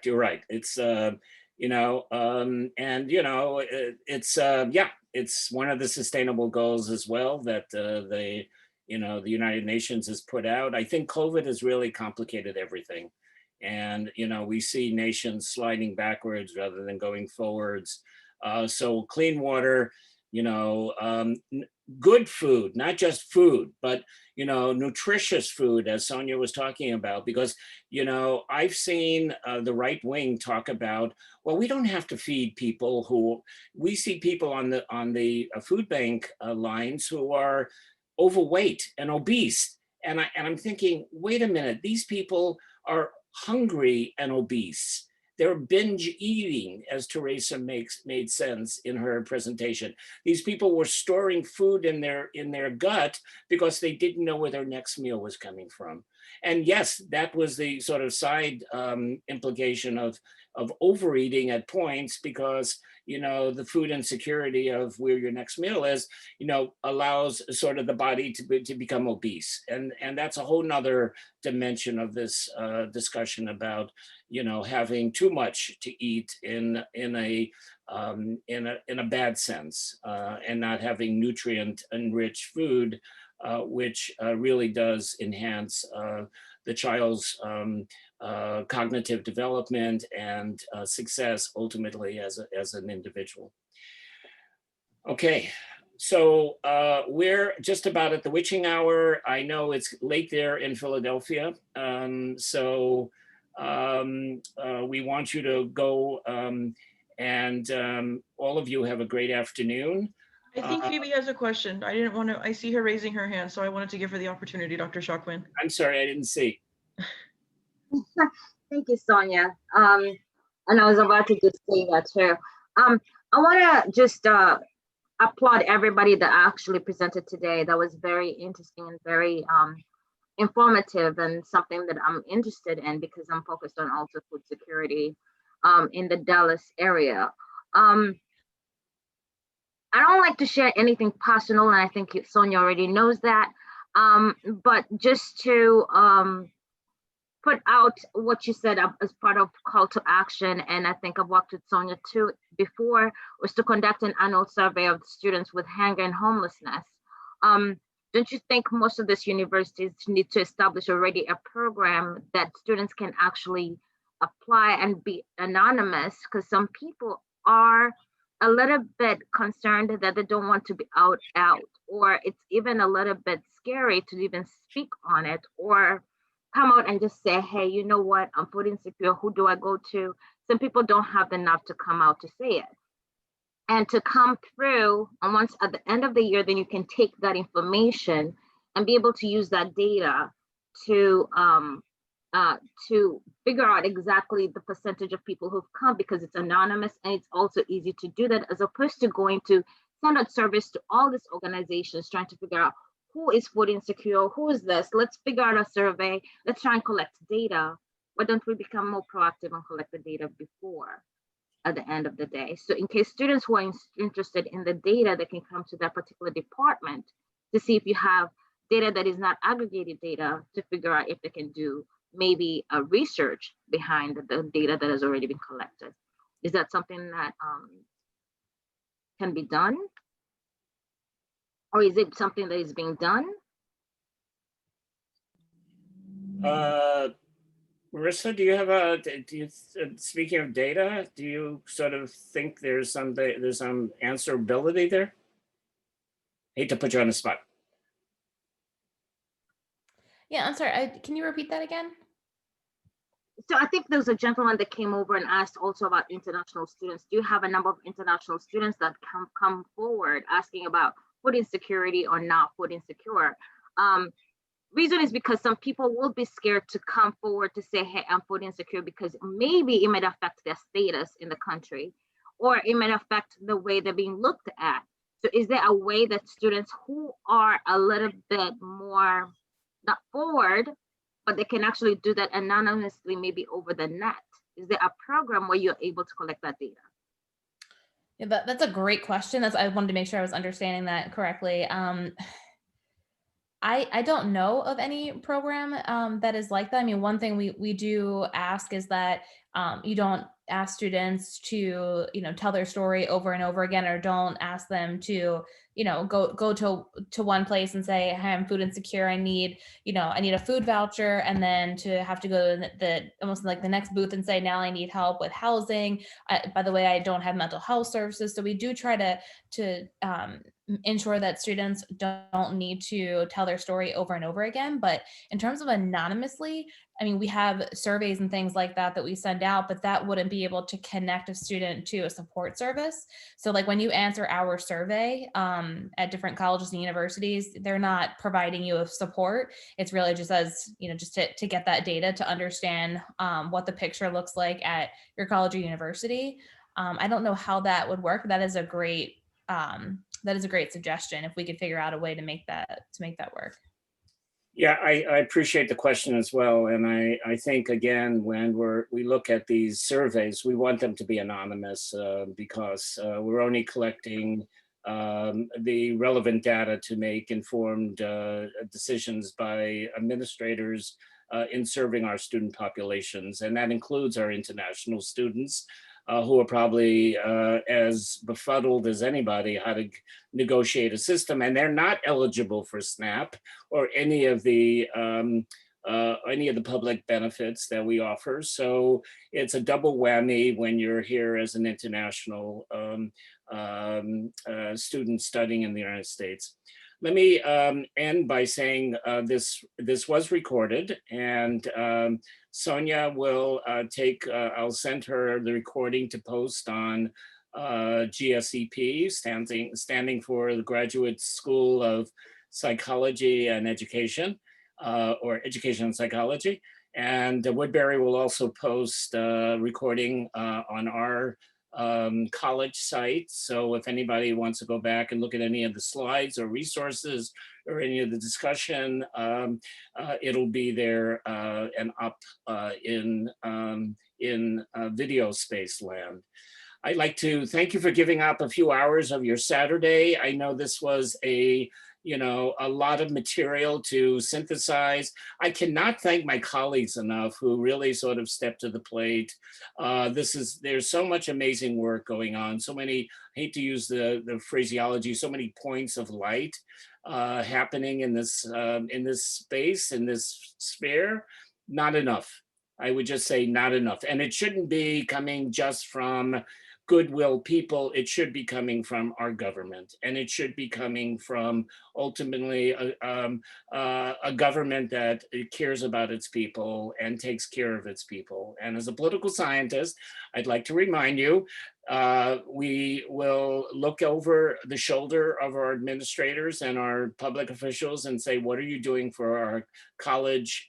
you're right. It's, you know, and, you know, it's, yeah, it's one of the sustainable goals as well that you know, the United Nations has put out. I think COVID has really complicated everything. And, you know, we see nations sliding backwards rather than going forwards. So clean water, you know, good food, not just food, but, you know, nutritious food, as Sonia was talking about, because, you know, I've seen the right wing talk about, well, we don't have to feed people who, we see people on the food bank lines who are overweight and obese. And I'm thinking, wait a minute, these people are hungry and obese. They're binge eating, as Teresa made sense in her presentation. These people were storing food in their gut because they didn't know where their next meal was coming from. And yes, that was the sort of side implication of overeating at points, because, you know, the food insecurity of where your next meal is, you know, allows sort of the body to become obese. And that's a whole nother dimension of this discussion about, you know, having too much to eat in a bad sense, and not having nutrient enriched food, which really does enhance the child's cognitive development and success ultimately as an individual. Okay, so we're just about at the witching hour. I know it's late there in Philadelphia, so we want you to go, and all of you have a great afternoon. I think Phoebe has a question. I didn't want to, I see her raising her hand, so I wanted to give her the opportunity, Dr. Shockwin. I'm sorry, I didn't see. Thank you, Sonia. And I was about to just say that too. I want to just applaud everybody that actually presented today. That was very interesting and very informative, and something that I'm interested in because I'm focused on also food security in the Dallas area. I don't like to share anything personal, and I think Sonia already knows that. But just to put out what you said as part of call to action, and I think I've worked with Sonia too before, was to conduct an annual survey of students with hunger and homelessness. Don't you think most of these universities need to establish already a program that students can actually apply and be anonymous? Because some people are a little bit concerned that they don't want to be out, or it's even a little bit scary to even speak on it, or come out and just say, hey, you know what, I'm food insecure, who do I go to? Some people don't have the nerve to come out to say it. And to come through, and once at the end of the year, then you can take that information and be able to use that data to figure out exactly the percentage of people who've come, because it's anonymous and it's also easy to do that, as opposed to going to send out service to all these organizations trying to figure out who is food insecure, who is this, let's figure out a survey, let's try and collect data. Why don't we become more proactive and collect the data before at the end of the day? So in case students who are interested in the data, they can come to that particular department to see if you have data that is not aggregated data, to figure out if they can do maybe a research behind the data that has already been collected. Is that something that can be done? Or is it something that is being done? Marissa, do you have speaking of data, do you sort of think there's some answerability there? Hate to put you on the spot. Yeah, I'm sorry, can you repeat that again? So I think there was a gentleman that came over and asked also about international students. Do you have a number of international students that come forward asking about food insecurity or not food insecure? Reason is because some people will be scared to come forward to say, hey, I'm food insecure, because maybe it might affect their status in the country, or it might affect the way they're being looked at. So is there a way that students who are a little bit more not forward, but they can actually do that anonymously, maybe over the net? Is there a program where you're able to collect that data? Yeah, that's a great question. I wanted to make sure I was understanding that correctly. I don't know of any program that is like that. I mean, one thing we do ask is that you don't ask students to, tell their story over and over again, or don't ask them to, go to one place and say, hey, I'm food insecure, I need a food voucher, and then to have to go to the almost like the next booth and say, now I need help with housing. By the way, I don't have mental health services. So we do try to ensure that students don't need to tell their story over and over again. But in terms of anonymously, I mean, we have surveys and things like that we send out, but that wouldn't be able to connect a student to a support service. So like when you answer our survey at different colleges and universities, they're not providing you with support. It's really just as, just to get that data to understand what the picture looks like at your college or university. I don't know how that would work, but that is a great suggestion if we could figure out a way to make that work. Yeah, I appreciate the question as well. And I think, again, when we look at these surveys, we want them to be anonymous because we're only collecting the relevant data to make informed decisions by administrators in serving our student populations. And that includes our international students, who are probably as befuddled as anybody how to negotiate a system, and they're not eligible for SNAP or any of the public benefits that we offer. So it's a double whammy when you're here as an international student studying in the United States. Let me end by saying this was recorded, and Sonia will I'll send her the recording to post on GSEP, standing for the Graduate School of Psychology and Education, or Education and Psychology. And Woodbury will also post a recording on our college site. So if anybody wants to go back and look at any of the slides or resources or any of the discussion, it'll be there and up in video space land. I'd like to thank you for giving up a few hours of your Saturday. I know this was a lot of material to synthesize. I cannot thank my colleagues enough who really sort of stepped to the plate. There's so much amazing work going on. So many, I hate to use the phraseology, so many points of light happening in this space, in this sphere. Not enough. I would just say not enough. And it shouldn't be coming just from goodwill people. It should be coming from our government, and it should be coming from ultimately a government that cares about its people and takes care of its people. And as a political scientist, I'd like to remind you, we will look over the shoulder of our administrators and our public officials and say, what are you doing for our college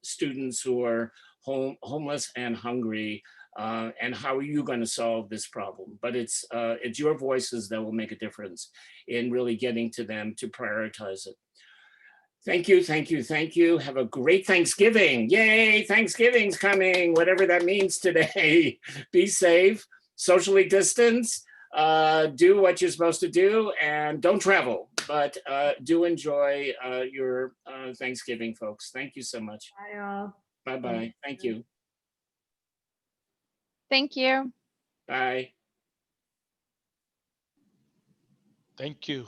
students who are homeless and hungry? And how are you going to solve this problem? But it's your voices that will make a difference in really getting to them to prioritize it. Thank you, thank you, thank you. Have a great Thanksgiving. Yay, Thanksgiving's coming, whatever that means today. Be safe, socially distance, do what you're supposed to do, and don't travel, but do enjoy your Thanksgiving, folks. Thank you so much. Bye, all. Bye-bye. Thank you. Thank you. Bye. Thank you.